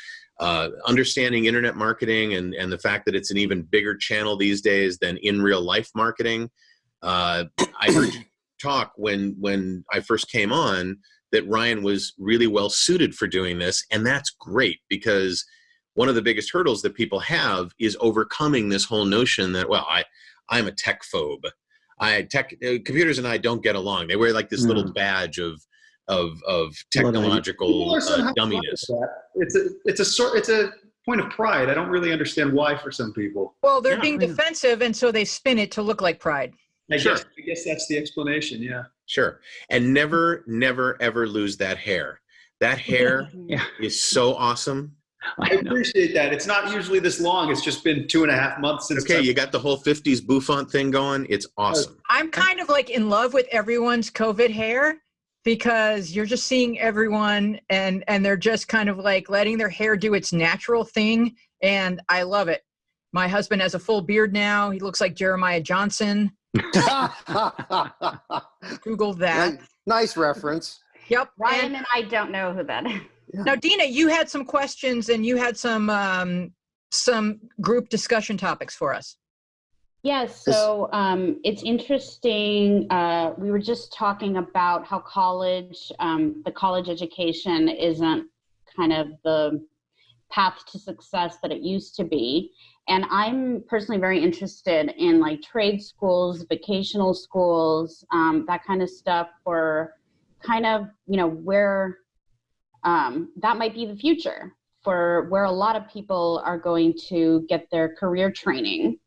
understanding internet marketing and the fact that it's an even bigger channel these days than in real life marketing. I heard you talk when I first came on that Ryan was really well suited for doing this. And that's great, because one of the biggest hurdles that people have is overcoming this whole notion that, well, I'm a tech phobe. Computers and I don't get along. They wear like this little badge of technological dumminess. It's a point of pride. I don't really understand why for some people. Well, they're being defensive, and so they spin it to look like pride. I guess that's the explanation. Yeah. Sure. And never, never, ever lose that hair. That hair is so awesome. I appreciate that. It's not usually this long. It's just been 2.5 months since. Okay, you got the whole 50s bouffant thing going. It's awesome. I'm kind of like in love with everyone's COVID hair, because you're just seeing everyone and they're just kind of like letting their hair do its natural thing. And I love it. My husband has a full beard now. He looks like Jeremiah Johnson. Google that. Nice reference. Yep. Ryan and I don't know who that is. Now, Dina, you had some questions, and you had some group discussion topics for us. Yes, so it's interesting. We were just talking about how the college education isn't kind of the path to success that it used to be. And I'm personally very interested in like trade schools, vocational schools, that kind of stuff, for kind of, where that might be the future, for where a lot of people are going to get their career training.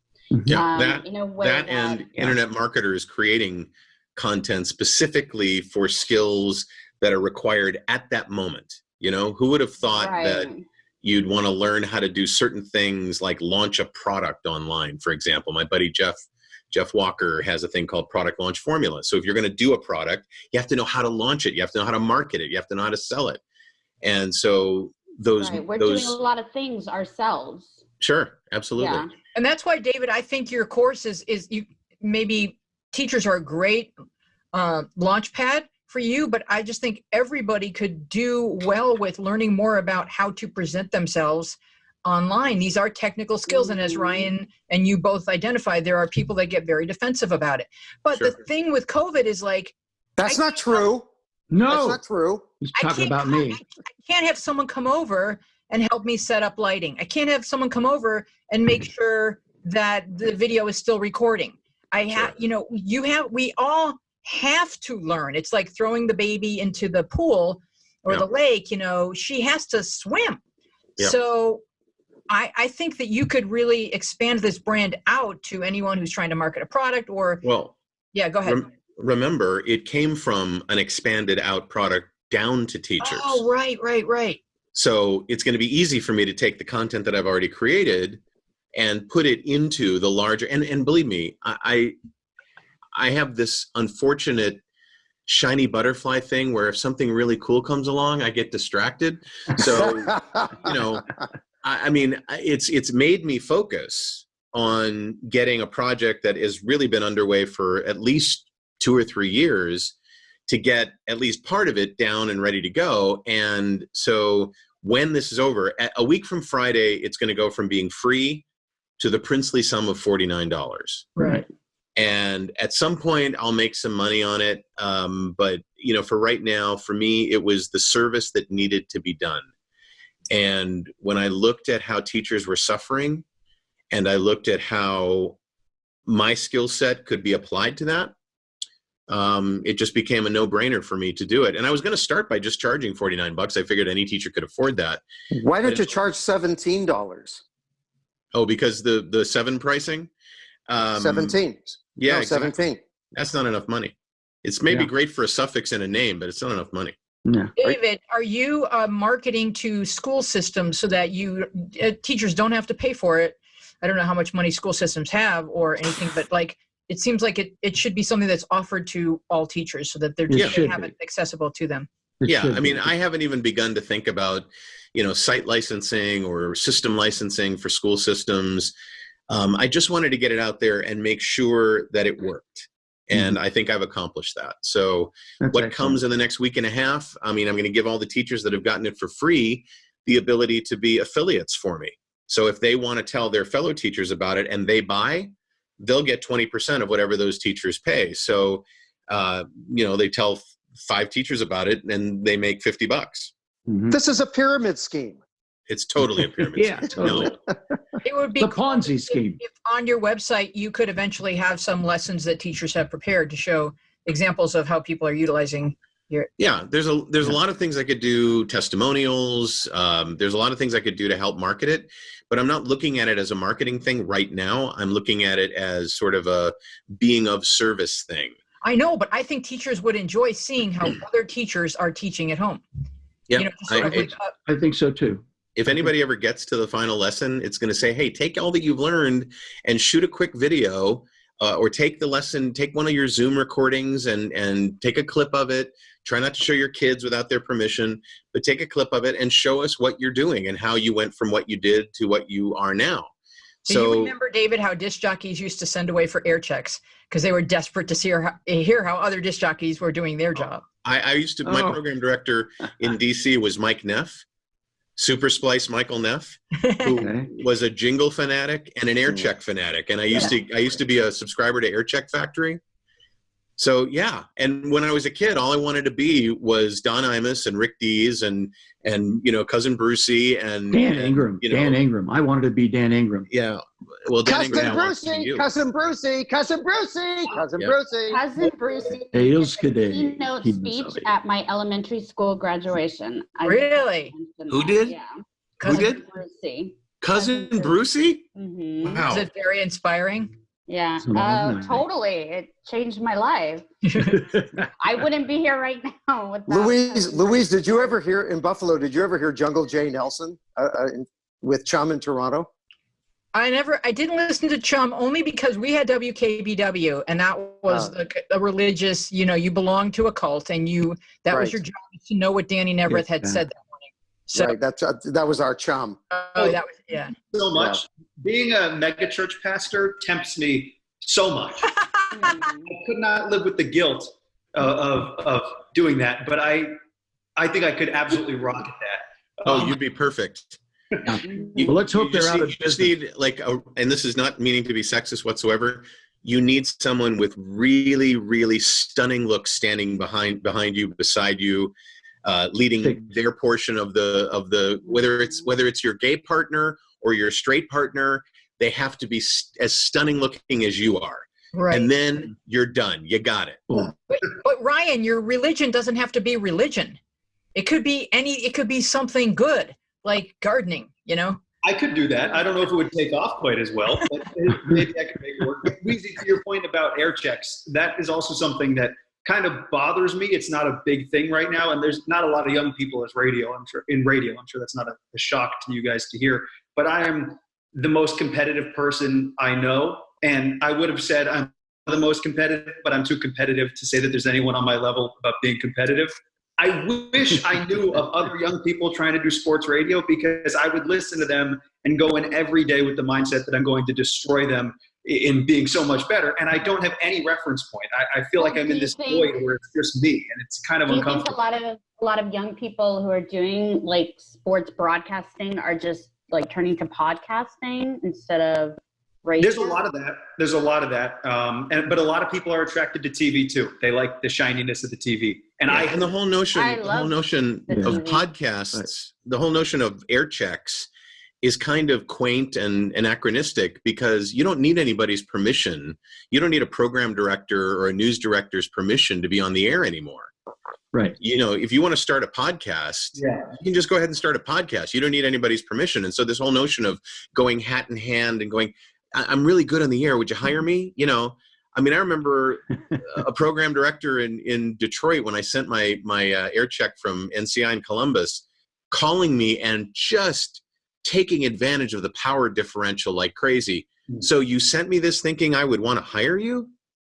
Yeah, and internet marketers creating content specifically for skills that are required at that moment. Who would have thought that you'd want to learn how to do certain things like launch a product online, for example. My buddy Jeff Walker has a thing called product launch formula. So if you're going to do a product, you have to know how to launch it. You have to know how to market it. You have to know how to sell it. And so we're doing a lot of things ourselves. Sure, absolutely. Yeah. And that's why, David, I think your course is maybe teachers are a great launch pad for you, but I just think everybody could do well with learning more about how to present themselves online. These are technical skills. And as Ryan and you both identified, there are people that get very defensive about it. But the thing with COVID is like, that's not true. No, that's not true. He's talking about me. I can't have someone come over and help me set up lighting. I can't have someone come over and make sure that the video is still recording. We all have to learn. It's like throwing the baby into the pool or the lake, she has to swim. Yep. So I think that you could really expand this brand out to anyone who's trying to market a product or. Well, yeah, go ahead. Remember, it came from an expanded out product down to teachers. Oh, right. So it's going to be easy for me to take the content that I've already created and put it into the larger, and believe me, I have this unfortunate shiny butterfly thing where if something really cool comes along, I get distracted. So, you know, I mean, it's made me focus on getting a project that has really been underway for at least 2 or 3 years to get at least part of it down and ready to go. And so when this is over, a week from Friday, it's going to go from being free to the princely sum of $49. Right. And at some point I'll make some money on it. But you know, for right now, for me, it was the service that needed to be done. And when I looked at how teachers were suffering and I looked at how my skill set could be applied to that, it just became a no-brainer for me to do it. And I was going to start by just charging $49. I figured any teacher could afford that. Why don't you charge $17? Oh, because the 7 pricing? 17. Yeah, no, exactly. 17. That's not enough money. It's maybe great for a suffix and a name, but it's not enough money. Yeah. David, are you marketing to school systems so that teachers don't have to pay for it? I don't know how much money school systems have or anything, but like, it seems like it should be something that's offered to all teachers so that they have it accessible to them. I mean, I haven't even begun to think about, you know, site licensing or system licensing for school systems. I just wanted to get it out there and make sure that it worked. And I think I've accomplished that. So what comes in the next week and a half, I mean, I'm going to give all the teachers that have gotten it for free the ability to be affiliates for me. So if they want to tell their fellow teachers about it and they buy, they'll get 20% of whatever those teachers pay. So, you know, they tell 5 teachers about it and they make $50. This is a pyramid scheme. It's totally a pyramid scheme. Totally. No. It would be the Ponzi scheme. If on your website you could eventually have some lessons that teachers have prepared to show examples of how people are utilizing your. Yeah, there's a lot of things I could do, testimonials. There's a lot of things I could do to help market it, but I'm not looking at it as a marketing thing right now. I'm looking at it as sort of a being of service thing. I know, but I think teachers would enjoy seeing how other teachers are teaching at home. Yeah, you know, I think so too. If anybody ever gets to the final lesson, it's going to say, hey, take all that you've learned and shoot a quick video or take the lesson, take one of your Zoom recordings and take a clip of it. Try not to show your kids without their permission, but take a clip of it and show us what you're doing and how you went from what you did to what you are now. So you remember, David, how disc jockeys used to send away for air checks because they were desperate to hear how other disc jockeys were doing their job. I used to, my program director in DC was Mike Neff. Super Splice Michael Neff, who was a jingle fanatic and an air check fanatic. And I used to be a subscriber to Air Check Factory. So yeah, and when I was a kid, all I wanted to be was Don Imus and Rick Dees and you know, Cousin Brucey and Dan Ingram. You know, Dan Ingram. I wanted to be Dan Ingram. Yeah. Well, Dan Cousin Brucey, Cousin Brucey, Cousin Brucey, Cousin Brucey. Cousin Brucey. Keynote speech at my elementary school graduation. Really? Who did? Yeah. Who did? Brucey. Cousin Brucey? Mm-hmm. Wow. Is it very inspiring? Yeah, totally. It changed my life. I wouldn't be here right now without Louise, did you ever hear in Buffalo? Did you ever hear Jungle Jay Nelson with Chum in Toronto? I didn't listen to Chum only because we had WKBW and that was a religious, you know, you belonged to a cult and that was your job to know what Danny Neverett had said that morning. So that was our Chum. Oh, that was, so much. Being a mega church pastor tempts me so much. I could not live with the guilt of doing that, but I think I could absolutely rock at that. Oh, you'd be perfect. Well, let's hope they're out of business. You just need and this is not meaning to be sexist whatsoever. You need someone with really, really stunning looks standing behind you, beside you, leading their portion of the whether it's your gay partner or your straight partner, they have to be as stunning looking as you are. Right. And then you're done. You got it. But Ryan, your religion doesn't have to be religion. It could be something good, like gardening, you know? I could do that. I don't know if it would take off quite as well, but maybe I could make it work. Weezy, to your point about air checks, that is also something that kind of bothers me. It's not a big thing right now, and there's not a lot of young people as radio. I'm sure that's not a shock to you guys to hear. But I am the most competitive person I know, and I would have said I'm the most competitive, but I'm too competitive to say that there's anyone on my level about being competitive. I wish I knew of other young people trying to do sports radio, because I would listen to them and go in every day with the mindset that I'm going to destroy them in being so much better. And I don't have any reference point. I feel like I'm in this void where it's just me, and it's kind of uncomfortable. Do you think a lot of young people who are doing like sports broadcasting are just like turning to podcasting instead of radio? There's a lot of that. But a lot of people are attracted to TV too. They like the shininess of the TV. And the whole notion of podcasts, the whole notion of air checks is kind of quaint and anachronistic, because you don't need anybody's permission. You don't need a program director or a news director's permission to be on the air anymore. Right. You know, if you want to start a podcast, you can just go ahead and start a podcast. You don't need anybody's permission. And so this whole notion of going hat in hand and going, I'm really good on the air, would you hire me? You know, I mean, I remember a program director in Detroit, when I sent my air check from NCI in Columbus, calling me and just taking advantage of the power differential like crazy. So you sent me this thinking I would want to hire you?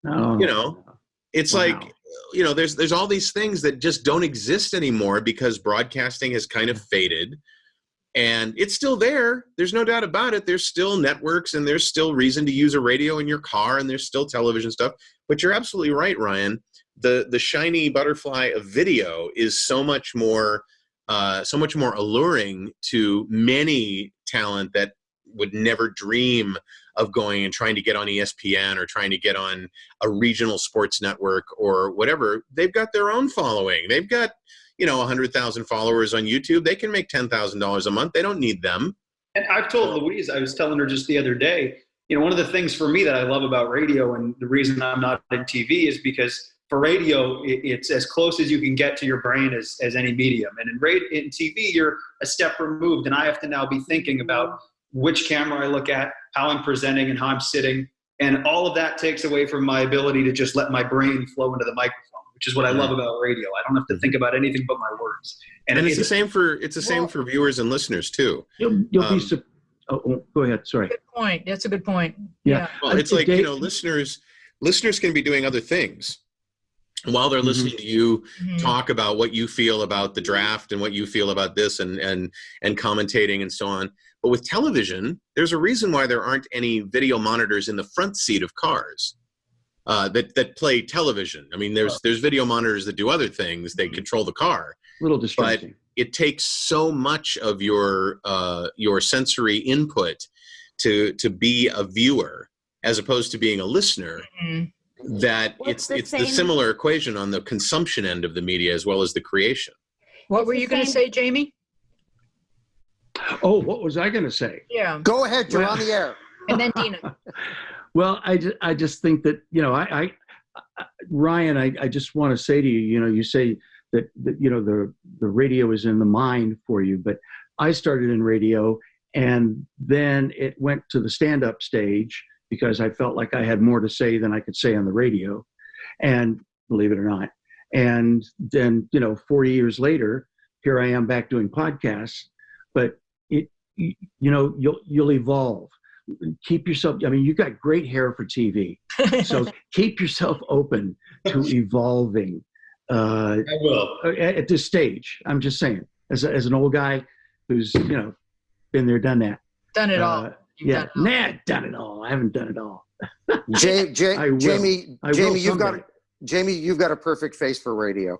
Oh, you know, it's like, you know, there's all these things that just don't exist anymore because broadcasting has kind of faded. And it's still there. There's no doubt about it. There's still networks, and there's still reason to use a radio in your car, and there's still television stuff. But you're absolutely right, Ryan. The shiny butterfly of video is so much more alluring to many talent that would never dream of going and trying to get on ESPN or trying to get on a regional sports network or whatever. They've got their own following. They've got, 100,000 followers on YouTube. They can make $10,000 a month. They don't need them. And I've told Louise, I was telling her just the other day, one of the things for me that I love about radio, and the reason I'm not in TV, is because for radio, it's as close as you can get to your brain as any medium. And in TV, you're a step removed, and I have to now be thinking about which camera I look at, how I'm presenting, and how I'm sitting. And all of that takes away from my ability to just let my brain flow into the microphone, which is what I love about radio. I don't have to think about anything but my words. And it's the same for viewers and listeners too. You'll be go ahead. Sorry. Good point. That's a good point. Yeah. Well, it's like, listeners can be doing other things while they're listening to you talk about what you feel about the draft and what you feel about this and commentating and so on. But with television, there's a reason why there aren't any video monitors in the front seat of cars that play television. I mean, there's video monitors that do other things. They control the car. A little distracting. But it takes so much of your sensory input to be a viewer as opposed to being a listener. That it's the similar equation on the consumption end of the media as well as the creation. What were you going to say, Jamie? Oh, what was I going to say? Yeah. Go ahead, you're on the air. And then Dina. Well, I just think that, Ryan, I just want to say to you, you say that the radio is in the mind for you, but I started in radio, and then it went to the stand-up stage because I felt like I had more to say than I could say on the radio, and believe it or not. And then, 4 years later, here I am back doing podcasts, but you'll evolve. Keep yourself, you got great hair for TV. So keep yourself open to evolving. I will. At this stage, I'm just saying, as an old guy who's, been there, done that. Done it all. Done it all. I haven't done it all. Jamie, you've got a perfect face for radio.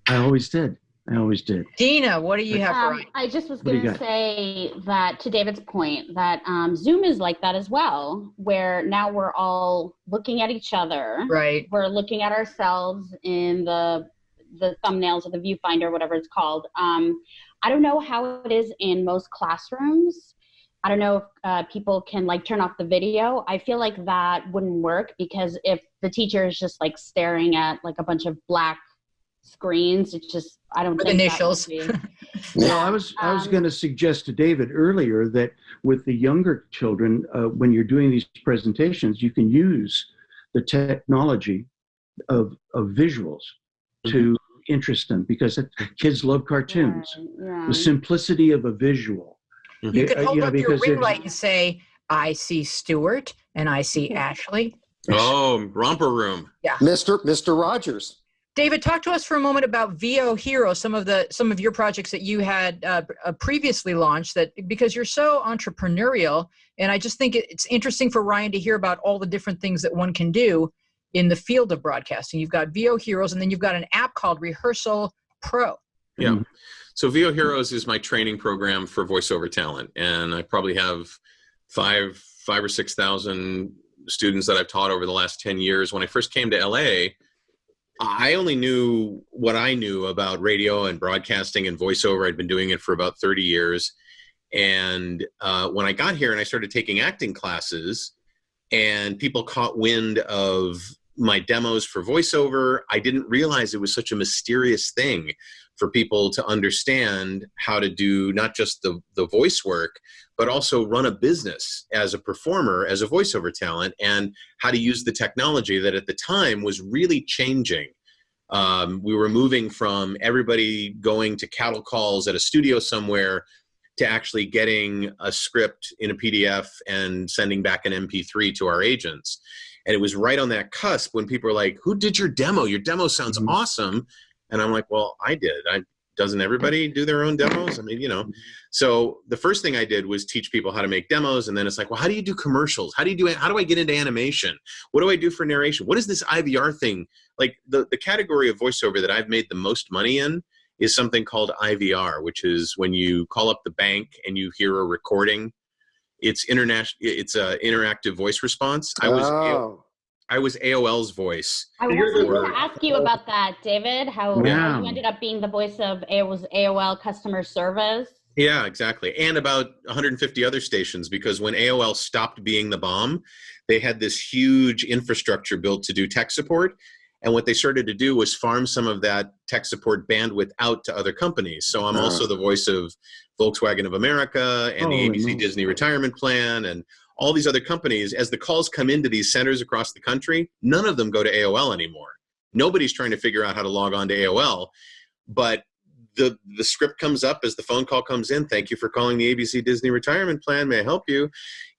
I always did. Dina, what do you have for I just was going to say that, to David's point, that Zoom is like that as well, where now we're all looking at each other. Right. We're looking at ourselves in the thumbnails or the viewfinder, whatever it's called. I don't know how it is in most classrooms. I don't know if people can turn off the video. I feel like that wouldn't work, because if the teacher is just staring at a bunch of black screens, it's just, I don't think initials. Well, I was going to suggest to David earlier that with the younger children, when you're doing these presentations, you can use the technology visuals to interest them, because kids love cartoons. The simplicity of a visual. You could hold up your ring light and say, I see Stuart and I see Ashley. Oh, romper room. Yeah. Mr. Rogers. David, talk to us for a moment about VO Hero, some of your projects that you had previously launched, that because you're so entrepreneurial, and I just think it's interesting for Ryan to hear about all the different things that one can do in the field of broadcasting. You've got VO Heroes, and then you've got an app called Rehearsal Pro. Yeah. So VO Heroes is my training program for voiceover talent, and I probably have 5,000 or 6,000 students that I've taught over the last 10 years. When I first came to LA, I only knew what I knew about radio and broadcasting and voiceover. I'd been doing it for about 30 years. And when I got here and I started taking acting classes, and people caught wind of my demos for voiceover, I didn't realize it was such a mysterious thing for people to understand how to do not just the voice work, but also run a business as a performer, as a voiceover talent, and how to use the technology that at the time was really changing. We were moving from everybody going to cattle calls at a studio somewhere to actually getting a script in a PDF and sending back an MP3 to our agents. And it was right on that cusp when people were like, who did your demo? Your demo sounds awesome. And I'm like, well, I did. Doesn't everybody do their own demos? I mean, you know. So the first thing I did was teach people how to make demos. And then it's like, well, how do you do commercials? How do I get into animation? What do I do for narration? What is this IVR thing? Like the category of voiceover that I've made the most money in is something called IVR, which is when you call up the bank and you hear a recording. It's international. It's a interactive voice response. I was AOL's voice. I was going to ask you about that, David. How you ended up being the voice of AOL customer service. Yeah, exactly. And about 150 other stations, because when AOL stopped being the bomb, they had this huge infrastructure built to do tech support. And what they started to do was farm some of that tech support bandwidth out to other companies. So I'm also the voice of Volkswagen of America and the ABC Disney Retirement Plan and all these other companies. As the calls come into these centers across the country, none of them go to AOL anymore. Nobody's trying to figure out how to log on to AOL, but the script comes up as the phone call comes in. Thank you for calling the ABC Disney Retirement Plan. May I help you?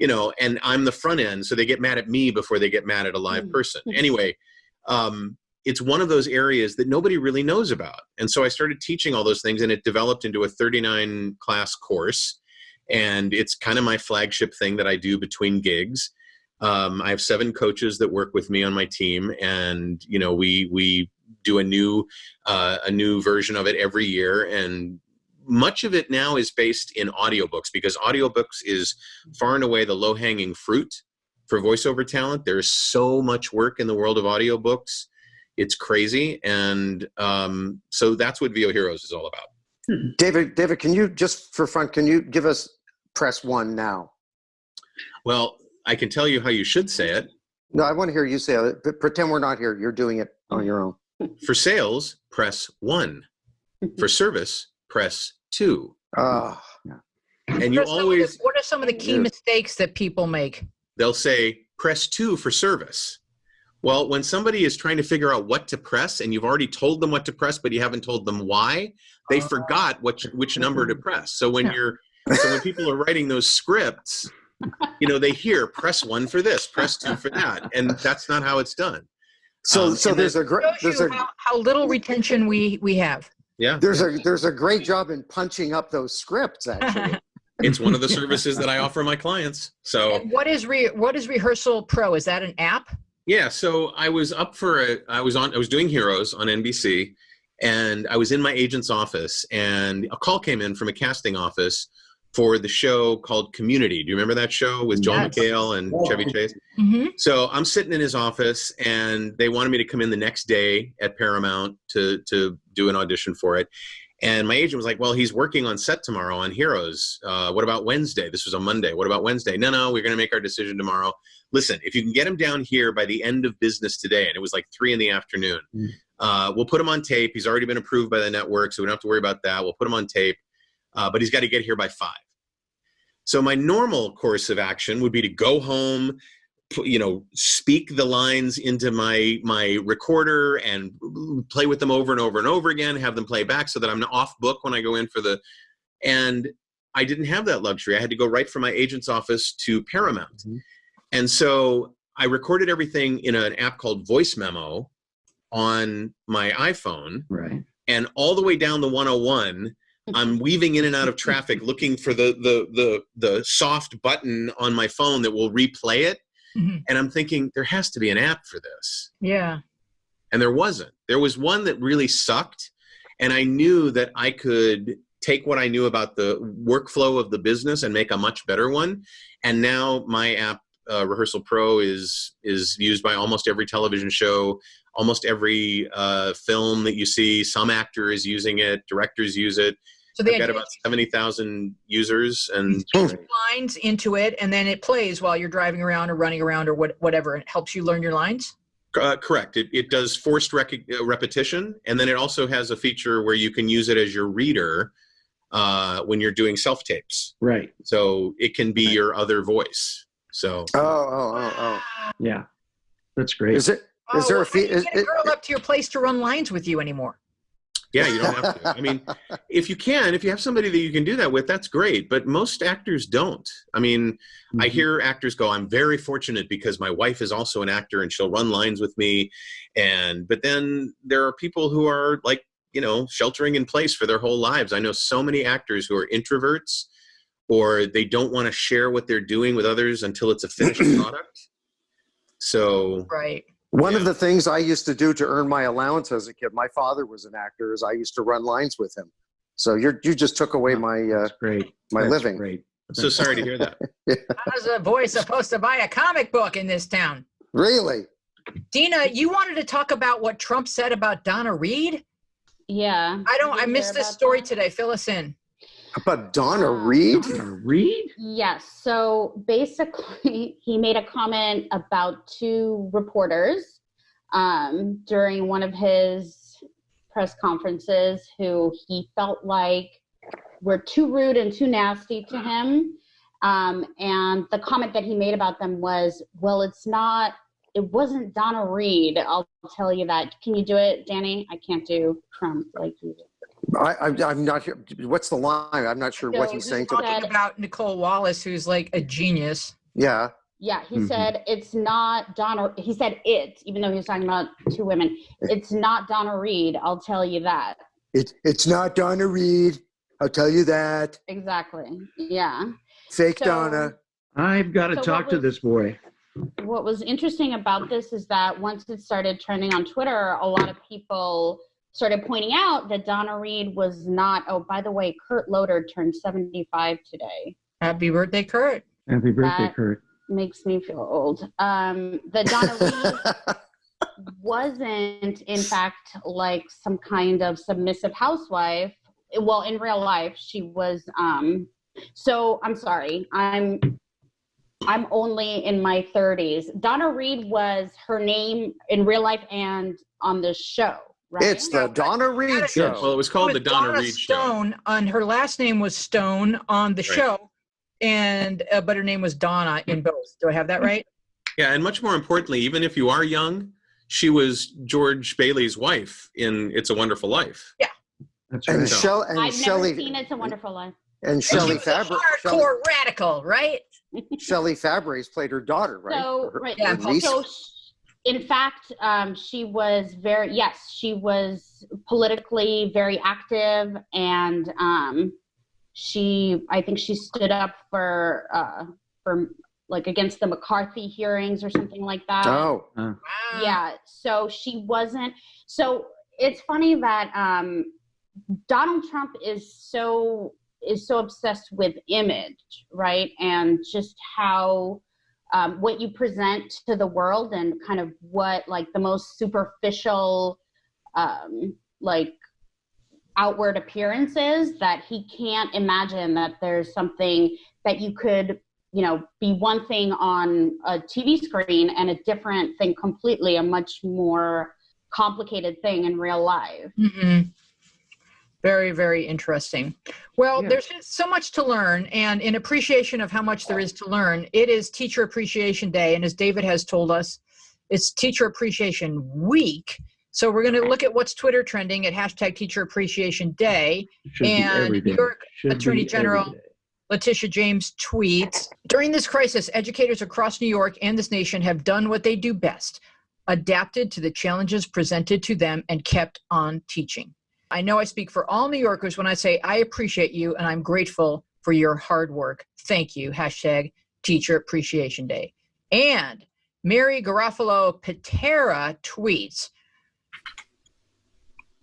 You know, and I'm the front end, so they get mad at me before they get mad at a live person. Anyway, it's one of those areas that nobody really knows about. And so I started teaching all those things, and it developed into a 39 class course. And it's kind of my flagship thing that I do between gigs. I have 7 coaches that work with me on my team, and you know, we do a new version of it every year. And much of it now is based in audiobooks, because audiobooks is far and away the low-hanging fruit for voiceover talent. There's so much work in the world of audiobooks. It's crazy. And so that's what VO Heroes is all about. David, can you, just for fun, can you give us press 1 now? Well, I can tell you how you should say it. No, I want to hear you say it. But pretend we're not here. You're doing it on your own. For sales, press 1. For service, press 2. And you always... What are some of the key mistakes that people make? They'll say, press 2 for service. Well, when somebody is trying to figure out what to press and you've already told them what to press, but you haven't told them why, they forgot which number to press. So when when people are writing those scripts, you know, they hear press 1 for this, press 2 for that, and that's not how it's done. So there's how little retention we have. Yeah, there's a great job in punching up those scripts. Actually, it's one of the services that I offer my clients. So and what is Rehearsal Pro? Is that an app? Yeah, so I was I was doing Heroes on NBC, and I was in my agent's office, and a call came in from a casting office for the show called Community. Do you remember that show with Joel McHale and Chevy Chase? Mm-hmm. So I'm sitting in his office, and they wanted me to come in the next day at Paramount to do an audition for it. And my agent was like, well, he's working on set tomorrow on Heroes. What about Wednesday? This was a Monday. What about Wednesday? No, we're going to make our decision tomorrow. Listen, if you can get him down here by the end of business today, and it was like 3 p.m, we'll put him on tape. He's already been approved by the network, so we don't have to worry about that. We'll put him on tape, but he's got to get here by 5. So my normal course of action would be to go home, speak the lines into my recorder and play with them over and over and over again, have them play back so that I'm off book when I go in and I didn't have that luxury. I had to go right from my agent's office to Paramount. Mm-hmm. And so I recorded everything in an app called Voice Memo on my iPhone. Right. And all the way down the 101, I'm weaving in and out of traffic looking for the soft button on my phone that will replay it. Mm-hmm. And I'm thinking, there has to be an app for this. Yeah. And there wasn't. There was one that really sucked. And I knew that I could take what I knew about the workflow of the business and make a much better one. And now my app, Rehearsal Pro, is used by almost every television show, almost every film that you see. Some actor is using it, directors use it. So I've got about 70,000 users, and lines into it, and then it plays while you're driving around or running around or whatever. It helps you learn your lines. Correct. It does forced repetition, and then it also has a feature where you can use it as your reader when you're doing self tapes. Right. So it can be your other voice. So. Oh. Yeah, that's great. Is there a fee? Is get a girl up to your place to run lines with you anymore? Yeah, you don't have to. I mean, if you have somebody that you can do that with, that's great. But most actors don't. I mean, mm-hmm. I hear actors go, I'm very fortunate because my wife is also an actor and she'll run lines with me. But then there are people who are like, sheltering in place for their whole lives. I know so many actors who are introverts, or they don't want to share what they're doing with others until it's a finished product. So. Right. One of the things I used to do to earn my allowance as a kid, my father was an actor, is I used to run lines with him. So you just took away my living. Great. I'm so sorry to hear that. How's a boy supposed to buy a comic book in this town? Really? Dina, you wanted to talk about what Trump said about Donna Reed? Yeah. I missed this story today. Fill us in. About Donna Reed? Donna Reed? Yes. So basically, he made a comment about two reporters during one of his press conferences who he felt like were too rude and too nasty to him. And the comment that he made about them was, well, it wasn't Donna Reed. I'll tell you that. Can you do it, Danny? I can't do Trump like you do. I'm not here. What's the line? I'm not sure what he's saying. Talking about Nicole Wallace, who's like a genius. Yeah. Yeah, he said it's not Donna. He said it, even though he was talking about two women. It's not Donna Reed. I'll tell you that. It's not Donna Reed. I'll tell you that. Exactly. Yeah. Fake Donna. I've got to talk to this boy. What was interesting about this is that once it started trending on Twitter, a lot of people started pointing out that Donna Reed was not. Oh, by the way, Kurt Loder turned 75 today. Happy birthday, Kurt. Happy birthday, Kurt. Makes me feel old. That Donna Reed wasn't, in fact, like some kind of submissive housewife. Well, in real life, she was. So I'm sorry. I'm only in my 30s. Donna Reed was her name in real life and on the show. Right? It's the Donna Reed show. Well, it was called the Donna Reed Stone, show. And her last name was Stone on the show, and but her name was Donna in both. Do I have that right? Yeah, and much more importantly, even if you are young, she was George Bailey's wife in It's a Wonderful Life. Yeah, that's right. I've never seen It's a Wonderful Life. And Shelley Fabre, hardcore radical, right? Shelley Fabre's played her daughter, right? So, her niece. So in fact, she was she was politically very active, and I think she stood up for like against the McCarthy hearings or something like that. Oh, wow. Yeah. So she wasn't. So it's funny that Donald Trump is so obsessed with image, right? And just how what you present to the world and kind of what like the most superficial like outward appearances, that he can't imagine that there's something that you could, be one thing on a TV screen and a different thing completely, a much more complicated thing in real life. Mm-hmm. Very, very interesting. Well, there's so much to learn, and in appreciation of how much there is to learn, it is Teacher Appreciation Day, and as David has told us, it's Teacher Appreciation Week. So we're going to look at what's Twitter trending at hashtag Teacher Appreciation Day. And New York Attorney General Letitia James tweets, during this crisis, educators across New York and this nation have done what they do best, adapted to the challenges presented to them and kept on teaching. I know I speak for all New Yorkers when I say I appreciate you and I'm grateful for your hard work. Thank you. Hashtag Teacher Appreciation Day. And Mary Garofalo Patera tweets,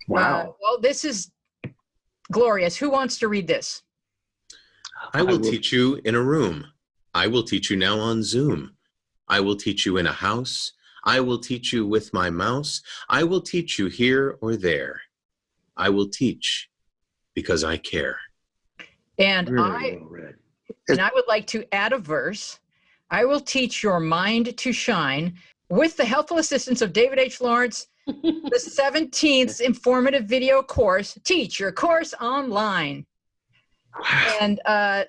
wow. Well, this is glorious. Who wants to read this? I will teach you in a room. I will teach you now on Zoom. I will teach you in a house. I will teach you with my mouse. I will teach you here or there. I will teach because I care. And I would like to add a verse. I will teach your mind to shine with the helpful assistance of David H. Lawrence, the 17th informative video course, Teach Your Course Online. And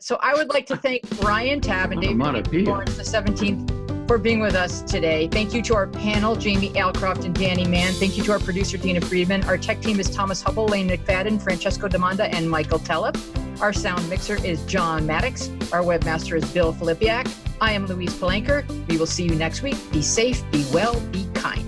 so I would like to thank Ryan Tabb and David H. Lawrence, the 17th, for being with us today. Thank you to our panel, Jamie Alcroft and Danny Mann. Thank you to our producer, Dina Friedman. Our tech team is Thomas Hubble, Lane McFadden, Francesco Demanda, and Michael Tellep. Our sound mixer is John Maddox. Our webmaster is Bill Filipiak. I am Louise Palanker. We will see you next week. Be safe, be well, be kind.